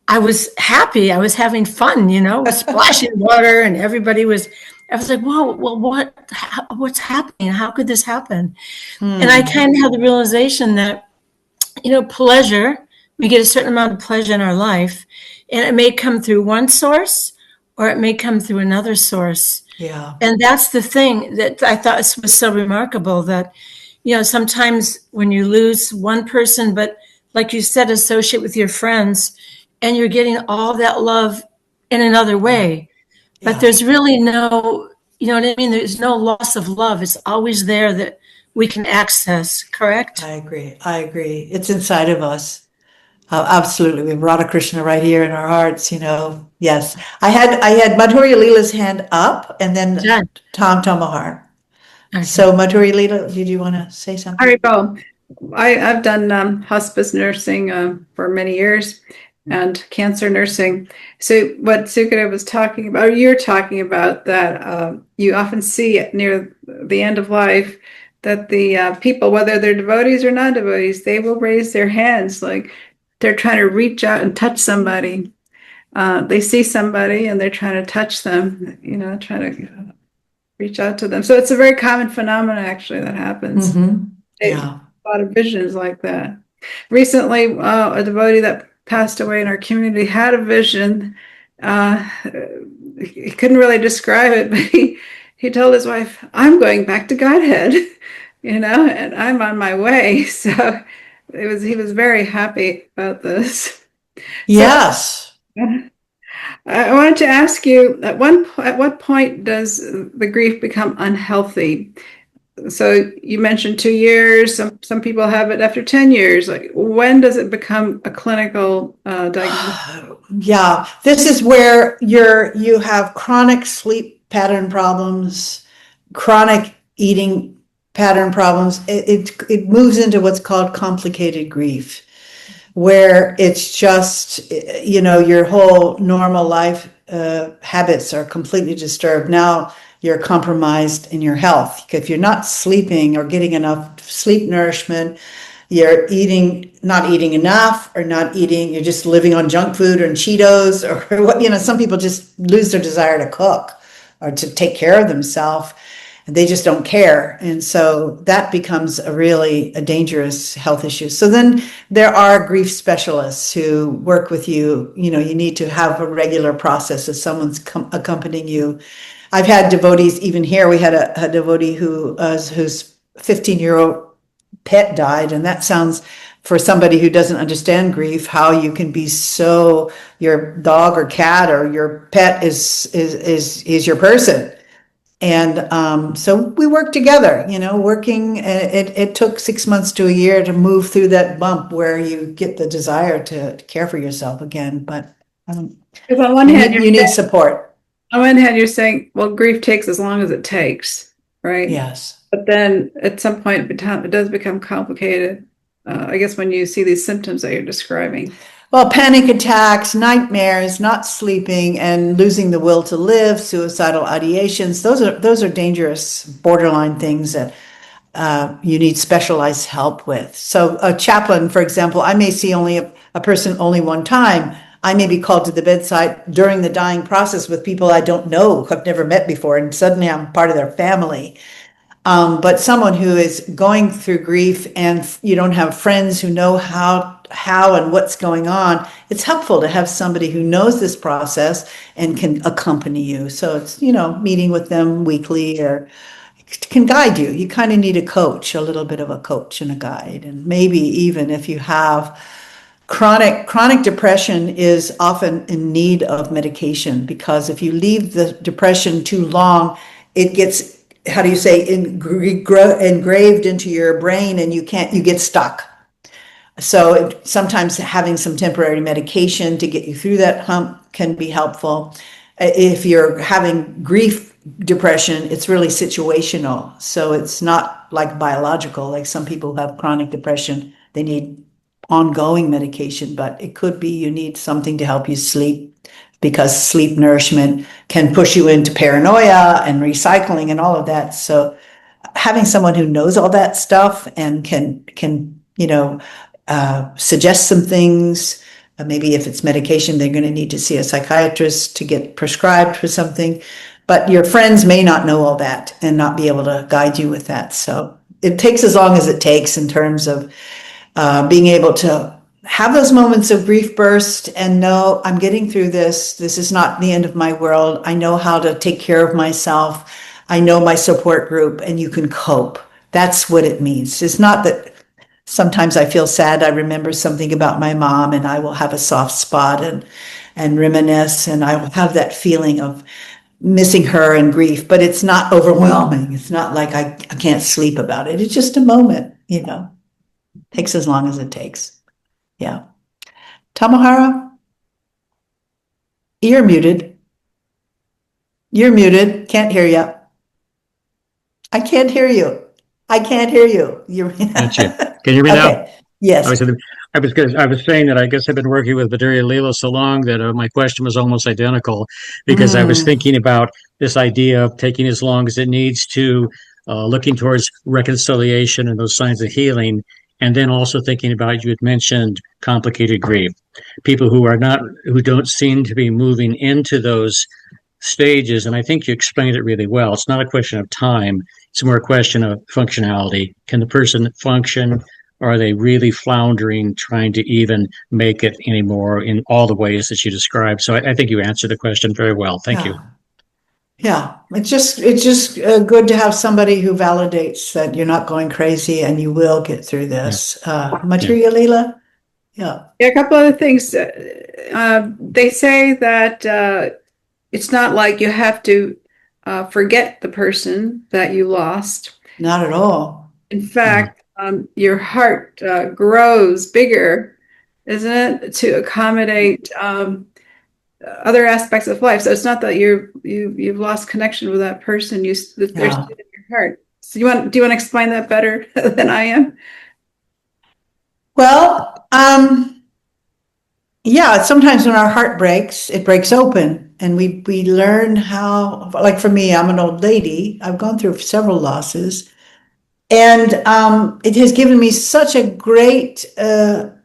I was happy. I was having fun, splashing water, and I was like, whoa, well, what's happening? How could this happen? And I kind of had the realization that, pleasure, we get a certain amount of pleasure in our life, and it may come through one source or it may come through another source. Yeah. And that's the thing that I thought was so remarkable, that, sometimes when you lose one person, but like you said, associate with your friends, and you're getting all that love in another way. But there's really no, you know what I mean? There's no loss of love. It's always there that we can access, correct? I agree. It's inside of us. Absolutely. We have Radha Krishna right here in our hearts, Yes. I had Madhurya Leela's hand up, and then Tom Tomahar. Okay. So Madhurya Leela, did you want to say something? Haribo. I've done hospice nursing for many years, and cancer nursing. So what Sukita was talking about, or you're talking about, that you often see near the end of life that the people, whether they're devotees or non-devotees, they will raise their hands like they're trying to reach out and touch somebody. They see somebody and they're trying to touch them, trying to reach out to them. So it's a very common phenomenon, actually, that happens. Mm-hmm. A lot of visions like that. Recently, a devotee that passed away in our community had a vision. He couldn't really describe it, but he told his wife, "I'm going back to Godhead," and I'm on my way. So he was very happy about this. Yes. So, I wanted to ask you, at what point does the grief become unhealthy? So you mentioned 2 years. Some people have it after 10 years. Like, when does it become a clinical diagnosis? Yeah, this is where you have chronic sleep pattern problems, chronic eating pattern problems. It moves into what's called complicated grief, where it's just, your whole normal life habits are completely disturbed. Now you're compromised in your health. If you're not sleeping or getting enough sleep nourishment, you're not eating enough, or not eating, you're just living on junk food or Cheetos or what, some people just lose their desire to cook or to take care of themselves, and they just don't care. And so that becomes a dangerous health issue. So then there are grief specialists who work with you. You need to have a regular process if someone's accompanying you. I've had devotees, even here, we had a devotee whose 15-year-old pet died. And that sounds, for somebody who doesn't understand grief, how you can be so, your dog or cat or your pet is your person. And so we worked together, working. It took 6 months to a year to move through that bump where you get the desire to care for yourself again. But on one hand, you need support. On one hand, you're saying, well, grief takes as long as it takes, right? Yes. But then at some point, it does become complicated, I guess, when you see these symptoms that you're describing. Well, panic attacks, nightmares, not sleeping, and losing the will to live, suicidal ideations, those are dangerous borderline things that you need specialized help with. So a chaplain, for example, I may see only a person only one time. I may be called to the bedside during the dying process with people I don't know, who I've never met before, and suddenly I'm part of their family. But someone who is going through grief and you don't have friends who know how and what's going on, it's helpful to have somebody who knows this process and can accompany you. So it's, meeting with them weekly or can guide you. You kind of need a coach, a little bit of a coach and a guide. And maybe even if you have chronic depression is often in need of medication, because if you leave the depression too long, it gets, how do you say, engraved into your brain, and you get stuck. So sometimes having some temporary medication to get you through that hump can be helpful. If you're having grief depression, it's really situational. So it's not like biological, like some people who have chronic depression, they need ongoing medication, but it could be you need something to help you sleep, because sleep nourishment can push you into paranoia and recycling and all of that. So having someone who knows all that stuff and can suggest some things. Maybe if it's medication, they're going to need to see a psychiatrist to get prescribed for something. But your friends may not know all that and not be able to guide you with that. So it takes as long as it takes in terms of being able to have those moments of grief burst and know, I'm getting through this. This is not the end of my world. I know how to take care of myself. I know my support group, and you can cope. That's what it means. It's not that sometimes I feel sad. I remember something about my mom, and I will have a soft spot and reminisce, and I will have that feeling of missing her and grief, but it's not overwhelming. It's not like I can't sleep about it. It's just a moment, Takes as long as it takes. Yeah. Tamahara, you're muted. You're muted. Can't hear you. I can't hear you. I can't hear you. Gotcha. Can you hear me now? Okay. Yes. I was saying that I guess I've been working with Baduri Leela so long that my question was almost identical, because I was thinking about this idea of taking as long as it needs to, looking towards reconciliation and those signs of healing. And then also thinking about, you had mentioned complicated grief, people who don't seem to be moving into those stages. And I think you explained it really well. It's not a question of time. It's more a question of functionality. Can the person function? Or are they really floundering, trying to even make it anymore in all the ways that you described? So I think you answered the question very well. Thank you. Yeah, it's just good to have somebody who validates that you're not going crazy and you will get through this. Material, Leela? Yeah. A couple other things. They say that it's not like you have to forget the person that you lost. Not at all. In fact, your heart grows bigger, isn't it, to accommodate other aspects of life. So it's not that you've lost connection with that person. They're still in your heart. So do you want to explain that better than I am? Well, yeah. Sometimes when our heart breaks, it breaks open, and we learn how. Like for me, I'm an old lady. I've gone through several losses, and it has given me such a great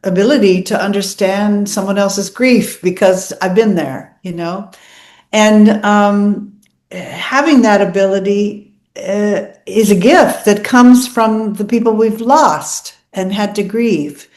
ability to understand someone else's grief, because I've been there, and having that ability is a gift that comes from the people we've lost and had to grieve.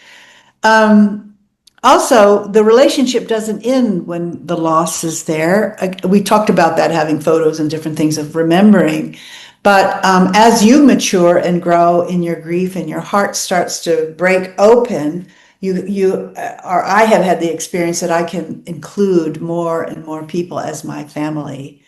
Also, the relationship doesn't end when the loss is there. We talked about that, having photos and different things of remembering. But as you mature and grow in your grief and your heart starts to break open, I have had the experience that I can include more and more people as my family.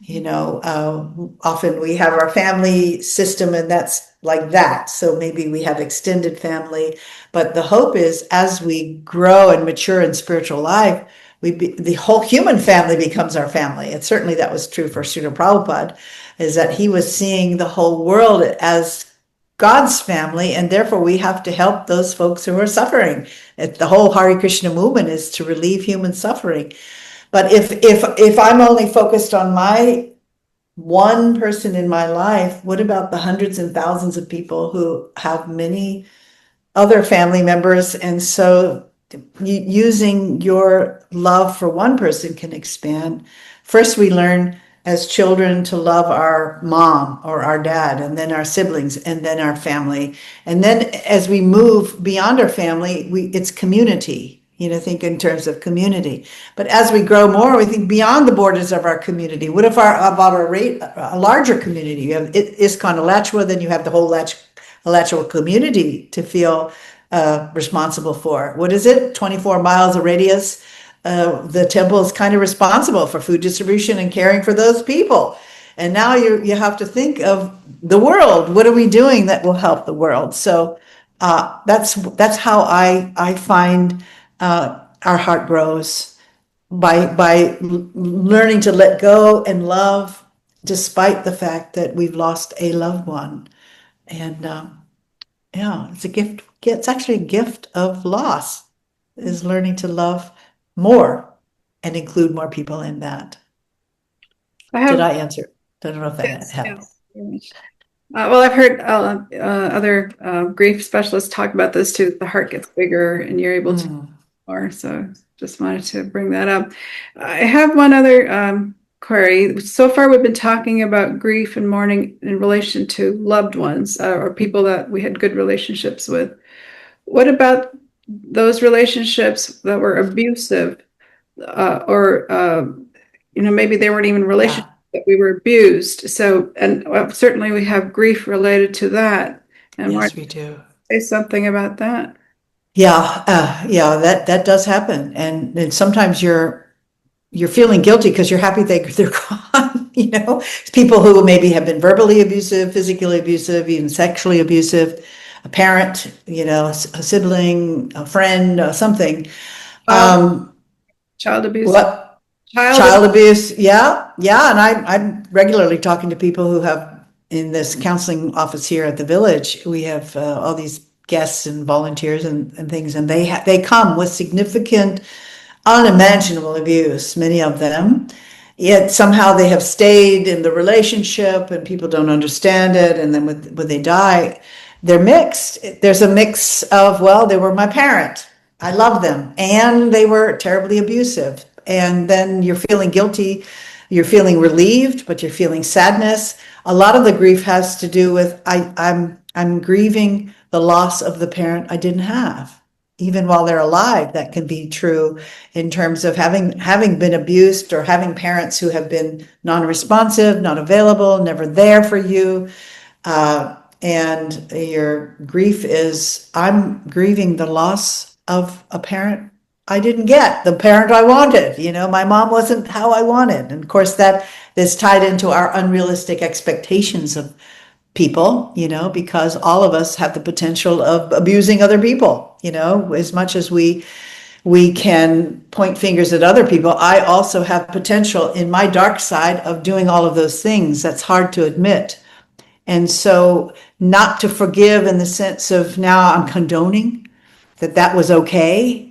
Often we have our family system, and that's like that. So maybe we have extended family, but the hope is as we grow and mature in spiritual life, the whole human family becomes our family. And certainly that was true for Srila Prabhupada, is that he was seeing the whole world as God's family, and therefore we have to help those folks who are suffering. The whole Hare Krishna movement is to relieve human suffering. But if I'm only focused on my one person in my life, what about the hundreds and thousands of people who have many other family members? And so using your love for one person can expand. First, we learn as children to love our mom or our dad, and then our siblings, and then our family. And then as we move beyond our family, it's community. think in terms of community. But as we grow more, we think beyond the borders of our community. What if a larger community? You have ISKCON Alachua, then you have the whole Alachua community to feel responsible for. What is it? 24 miles of radius. The temple is kind of responsible for food distribution and caring for those people. And now you have to think of the world. What are we doing that will help the world? So that's how I find our heart grows, by learning to let go and love, despite the fact that we've lost a loved one. And it's a gift. It's actually a gift of loss, is learning to love more and include more people in that. Did I answer? I don't know if that helps. Yes. Well, I've heard other grief specialists talk about this too. The heart gets bigger and you're able to more. So just wanted to bring that up. I have one other query. So far, we've been talking about grief and mourning in relation to loved ones or people that we had good relationships with. What about those relationships that were abusive or maybe they weren't even relationships? That we were abused. So, and certainly we have grief related to that. And yes, we do. Say something about that. Yeah, that does happen, and sometimes you're feeling guilty because you're happy they're gone. People who maybe have been verbally abusive, physically abusive, even sexually abusive, a parent, a sibling, a friend, something. Child abuse. What? Child abuse, yeah, and I'm regularly talking to people who have, in this counseling office here at the village, we have all these guests and volunteers and things, and they come with significant, unimaginable abuse, many of them, yet somehow they have stayed in the relationship and people don't understand it, and then when they die, they're mixed. There's a mix of, well, they were my parent, I love them, and they were terribly abusive. And then you're feeling guilty, you're feeling relieved, but you're feeling sadness. A lot of the grief has to do with I'm grieving the loss of the parent I didn't have. Even while they're alive, that can be true in terms of having been abused or having parents who have been non-responsive, not available, never there for you. And your grief is, I'm grieving the loss of a parent I didn't get, the parent I wanted. My mom wasn't how I wanted. And of course, that is tied into our unrealistic expectations of people, because all of us have the potential of abusing other people, as much as we can point fingers at other people. I also have potential in my dark side of doing all of those things. That's hard to admit. And so not to forgive in the sense of now I'm condoning that was okay,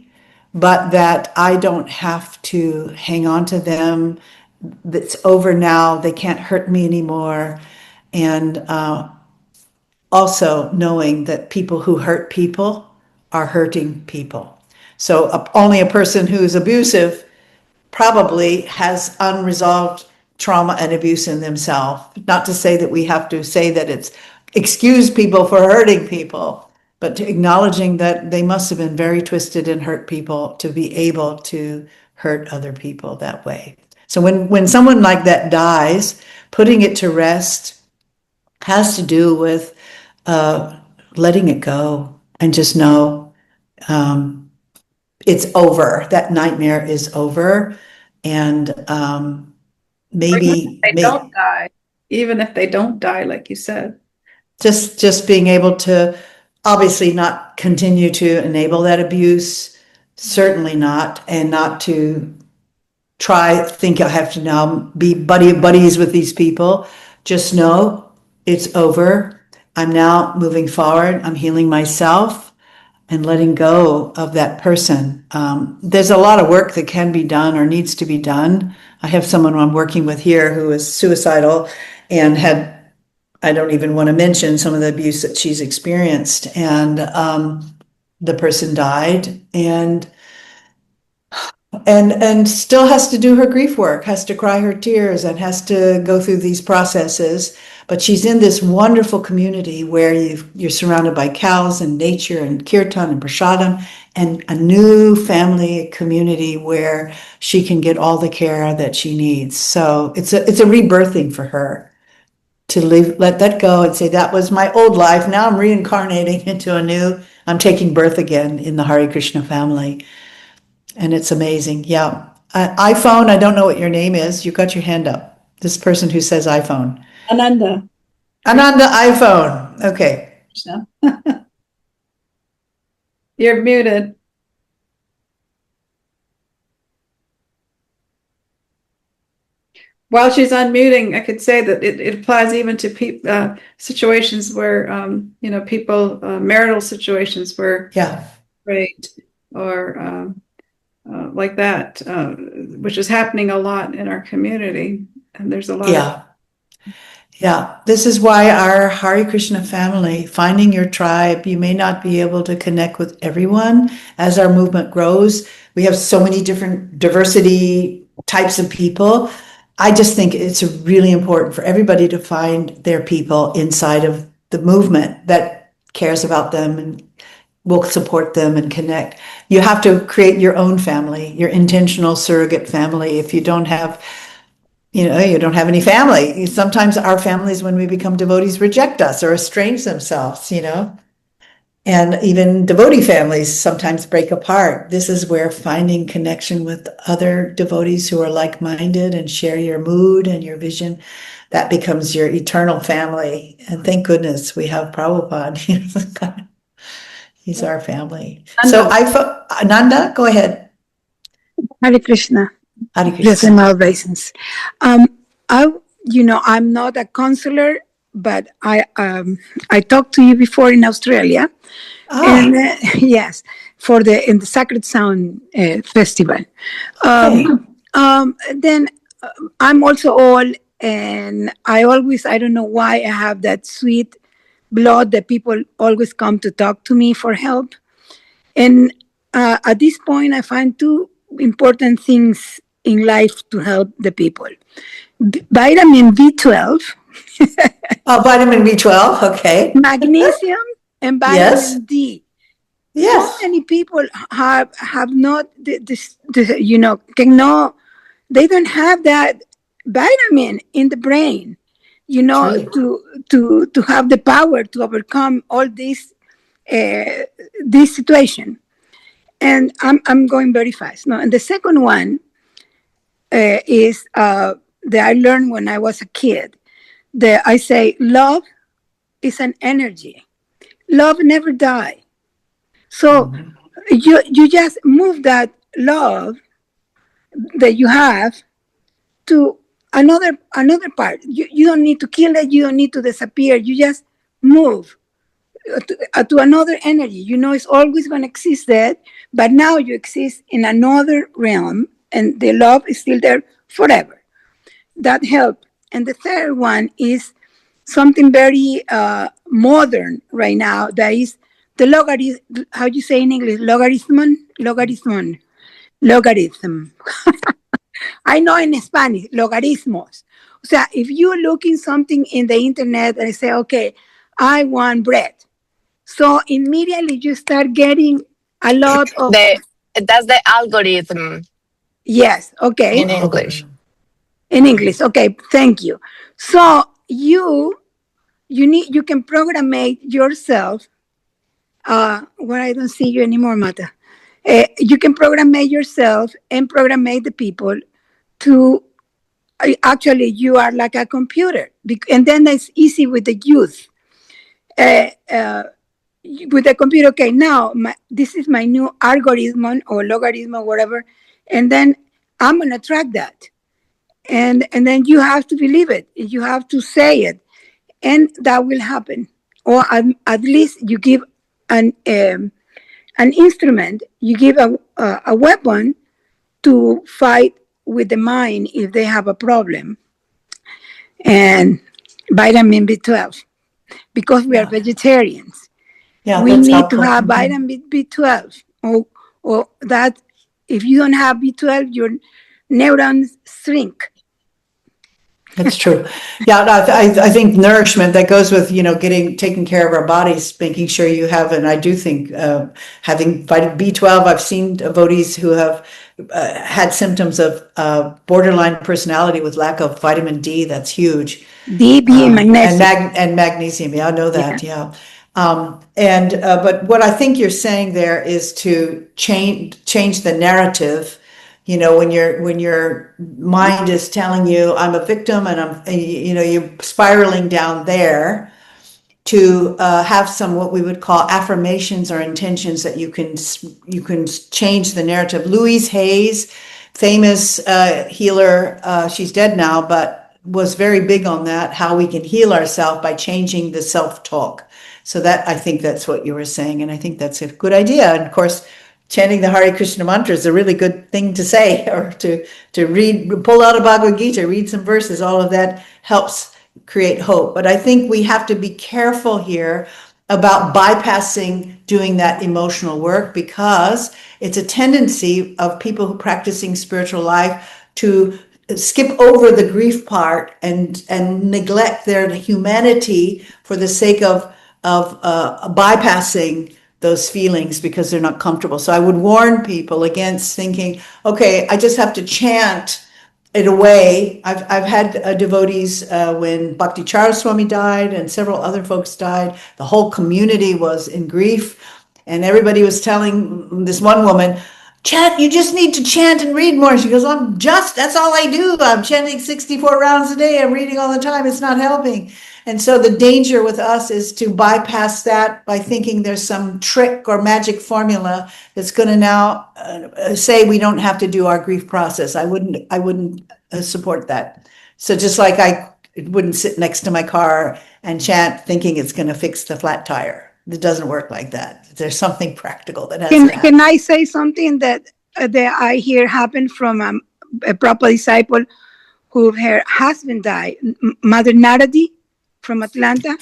but that I don't have to hang on to them. That's over now. They can't hurt me anymore. And also knowing that people who hurt people are hurting people. So only a person who's abusive probably has unresolved trauma and abuse in themselves. Not to say that we have to say that it's excuse people for hurting people, but to acknowledging that they must have been very twisted and hurt people to be able to hurt other people that way. So when someone like that dies, putting it to rest has to do with letting it go and just know it's over. That nightmare is over. And maybe they don't die, even if they don't die, like you said. Just being able to obviously not continue to enable that abuse, certainly not, and not to think I have to now be buddies with these people. Just know it's over. I'm now moving forward. I'm healing myself and letting go of that person. There's a lot of work that can be done or needs to be done. I have someone I'm working with here who is suicidal and I don't even want to mention some of the abuse that she's experienced. And the person died and still has to do her grief work, has to cry her tears and has to go through these processes. But she's in this wonderful community where you're surrounded by cows and nature and kirtan and prasadam. and a new family community where she can get all the care that she needs. So it's a rebirthing for her to let that go and say, that was my old life. Now I'm reincarnating into I'm taking birth again in the Hare Krishna family. And it's amazing. Yeah. iPhone, I don't know what your name is. You got your hand up. This person who says iPhone. Ananda. Ananda iPhone. Okay. You're muted. While she's unmuting, I could say that it applies even to situations where, people, marital situations where, right, or like that, which is happening a lot in our community. And there's a lot of. Yeah. This is why our Hare Krishna family, finding your tribe, you may not be able to connect with everyone as our movement grows. We have so many different diversity types of people. I just think it's really important for everybody to find their people inside of the movement that cares about them and will support them and connect. You have to create your own family, your intentional surrogate family. If you don't have any family. Sometimes our families, when we become devotees, reject us or estrange themselves, And even devotee families sometimes break apart. This is where finding connection with other devotees who are like-minded and share your mood and your vision, that becomes your eternal family. And thank goodness we have Prabhupada. He's our family. So Ananda, go ahead. Hare Krishna. Hare Krishna. Yes, in my obeisance. I'm not a counselor, but I talked to you before in Australia, and yes, in the Sacred Sound Festival. Then I'm also old, and I don't know why I have that sweet blood that people always come to talk to me for help. And at this point, I find two important things in life to help the people. Vitamin B12. Vitamin B12, okay. Magnesium and vitamin D. Yes. So many people have not they don't have that vitamin in the brain, to have the power to overcome all this situation. And I'm going very fast. No, and the second one is that I learned when I was a kid. That I say love is an energy. Love never dies. So you just move that love that you have to another part. You don't need to kill it. You don't need to disappear. You just move to another energy. It's always going to exist there, but now you exist in another realm, and the love is still there forever. That helps. And the third one is something very modern right now. That is the logarithm. How do you say in English? Logarithm. I know in Spanish, logaritmos. So if you're looking something in the internet and say, okay, I want bread. So immediately you start getting a lot of... That's the algorithm. Yes, okay. In English. In English, okay, thank you. So you can program yourself. I don't see you anymore, Mata. You can program yourself and program the people to... Actually, you are like a computer. And then it's easy with the youth. With the computer, okay, now this is my new algorithm or logarithm or whatever, and then I'm going to track that. And then you have to believe it. You have to say it, and that will happen. Or at least you give an instrument, you give a weapon to fight with the mind if they have a problem. And vitamin B12, because we are vegetarians. We need to have vitamin B12, or that if you don't have B12, your neurons shrink. That's true. Yeah, no, I think nourishment that goes with, taking care of our bodies, making sure you have, and I do think having vitamin B12, I've seen devotees who have had symptoms of borderline personality with lack of vitamin D. That's huge. D, B, and magnesium. And magnesium. Yeah, I know that. Yeah. But what I think you're saying there is to change the narrative. When your mind is telling you I'm a victim you're spiraling down there, to have some what we would call affirmations or intentions that you can change the narrative. Louise Hayes, famous healer, she's dead now, but was very big on that, how we can heal ourselves by changing the self-talk. So that, I think that's what you were saying, and I think that's a good idea. And of course, chanting the Hare Krishna mantra is a really good thing to say, or to read, pull out a Bhagavad Gita, read some verses. All of that helps create hope. But I think we have to be careful here about bypassing doing that emotional work, because it's a tendency of people who are practicing spiritual life to skip over the grief part and neglect their humanity for the sake of bypassing those feelings because they're not comfortable. So I would warn people against thinking, okay, I just have to chant it away. I've had devotees when Bhakti Charles Swami died and several other folks died, the whole community was in grief, and everybody was telling this one woman, chant, you just need to chant and read more. She goes, that's all I do. I'm chanting 64 rounds a day. I'm reading all the time. It's not helping. And so the danger with us is to bypass that by thinking there's some trick or magic formula that's going to now say we don't have to do our grief process. I wouldn't support that. So just like I wouldn't sit next to my car and chant thinking it's going to fix the flat tire. It doesn't work like that. There's something practical that has to happen. Can I say something that I hear happen from a proper disciple who her husband died, Mother Naradi from Atlanta?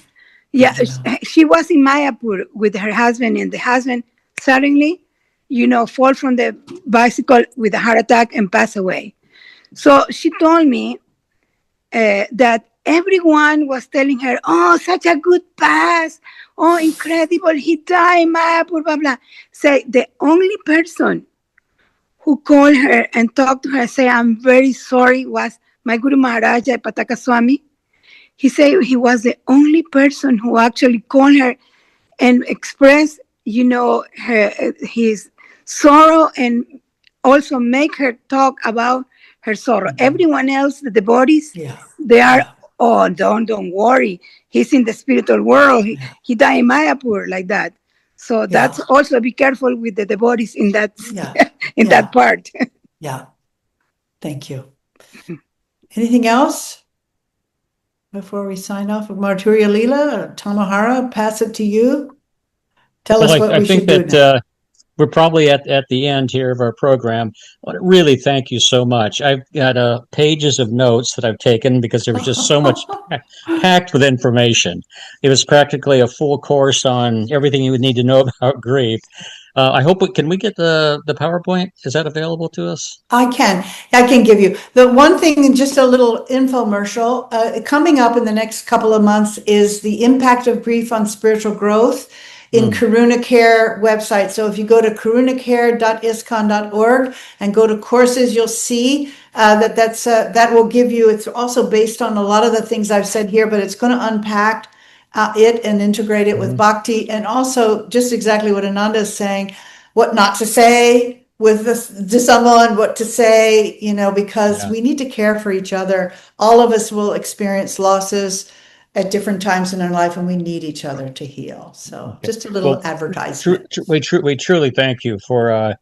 Yeah, she was in Mayapur with her husband, and the husband suddenly, fall from the bicycle with a heart attack and pass away. So she told me that everyone was telling her, oh, such a good pass. Oh, incredible. He died in Mayapur, blah, blah. Say the only person who called her and talked to her, say, I'm very sorry, was my Guru Maharaja Pataka Swami. He said he was the only person who actually called her and expressed, his sorrow, and also make her talk about her sorrow. Mm-hmm. Everyone else, the devotees, they are, oh, don't worry. He's in the spiritual world. He died in Mayapur, like that. So that's also, be careful with the devotees in that that part. Yeah. Thank you. Anything else before we sign off? Marturya Leela, Tamahara, pass it to you. Tell us what we should do now. We're probably at the end here of our program. I want to really thank you so much. I've got pages of notes that I've taken because there was just so much packed with information. It was practically a full course on everything you would need to know about grief. I hope can we get the PowerPoint? Is that available to us? I can give you the one thing, just a little infomercial coming up in the next couple of months is the impact of grief on spiritual growth in Karuna Care website. So if you go to karunacare.iskon.org and go to courses, you'll see that will give you, it's also based on a lot of the things I've said here, but it's going to unpack it and integrate it with bhakti, and also just exactly what Ananda is saying, what not to say to someone, what to say, because we need to care for each other. All of us will experience losses at different times in our life, and we need each other to heal. So just a little advertisement. We truly thank you for,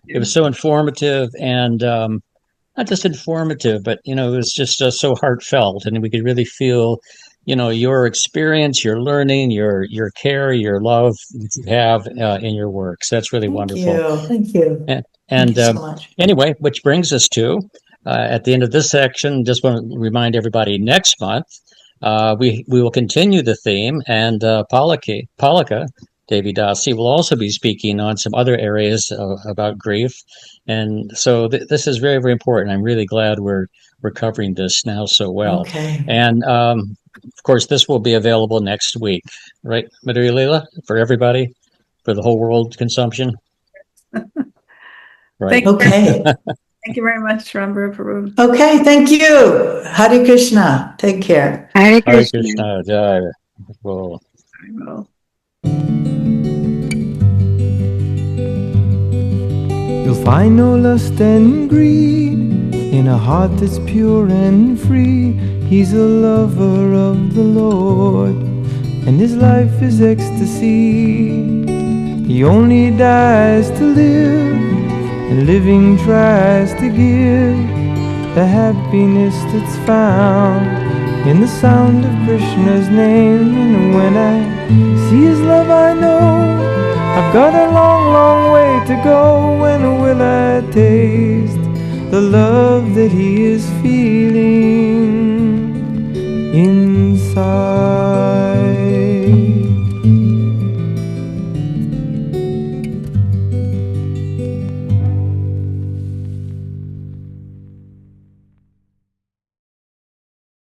it was so informative, and not just informative, but, it was just so heartfelt, and we could really feel, your experience, your learning, your care, your love that you have in your work. So that's really wonderful. Thank you. And Thank you so much. Anyway, which brings us to, at the end of this section, just want to remind everybody, next month, we will continue the theme, and Palaka Devi Dasi will also be speaking on some other areas about grief. And so this is very, very important. I'm really glad we're covering this now so well. Okay. And of course, this will be available next week, right, Madhuri Leela, for everybody, for the whole world consumption? Right. Thank you. Okay. Thank you very much, Rambhoru. Okay, thank you. Hare Krishna. Take care. Hare Hare Krishna. Krishna. Jai. Well, Well, You'll find no lust and greed in a heart that's pure and free. He's a lover of the Lord, and his life is ecstasy. He only dies to live, and living tries to give the happiness that's found in the sound of Krishna's name. And when I see his love, I know I've got a long, long way to go. When will I taste the love that he is feeling?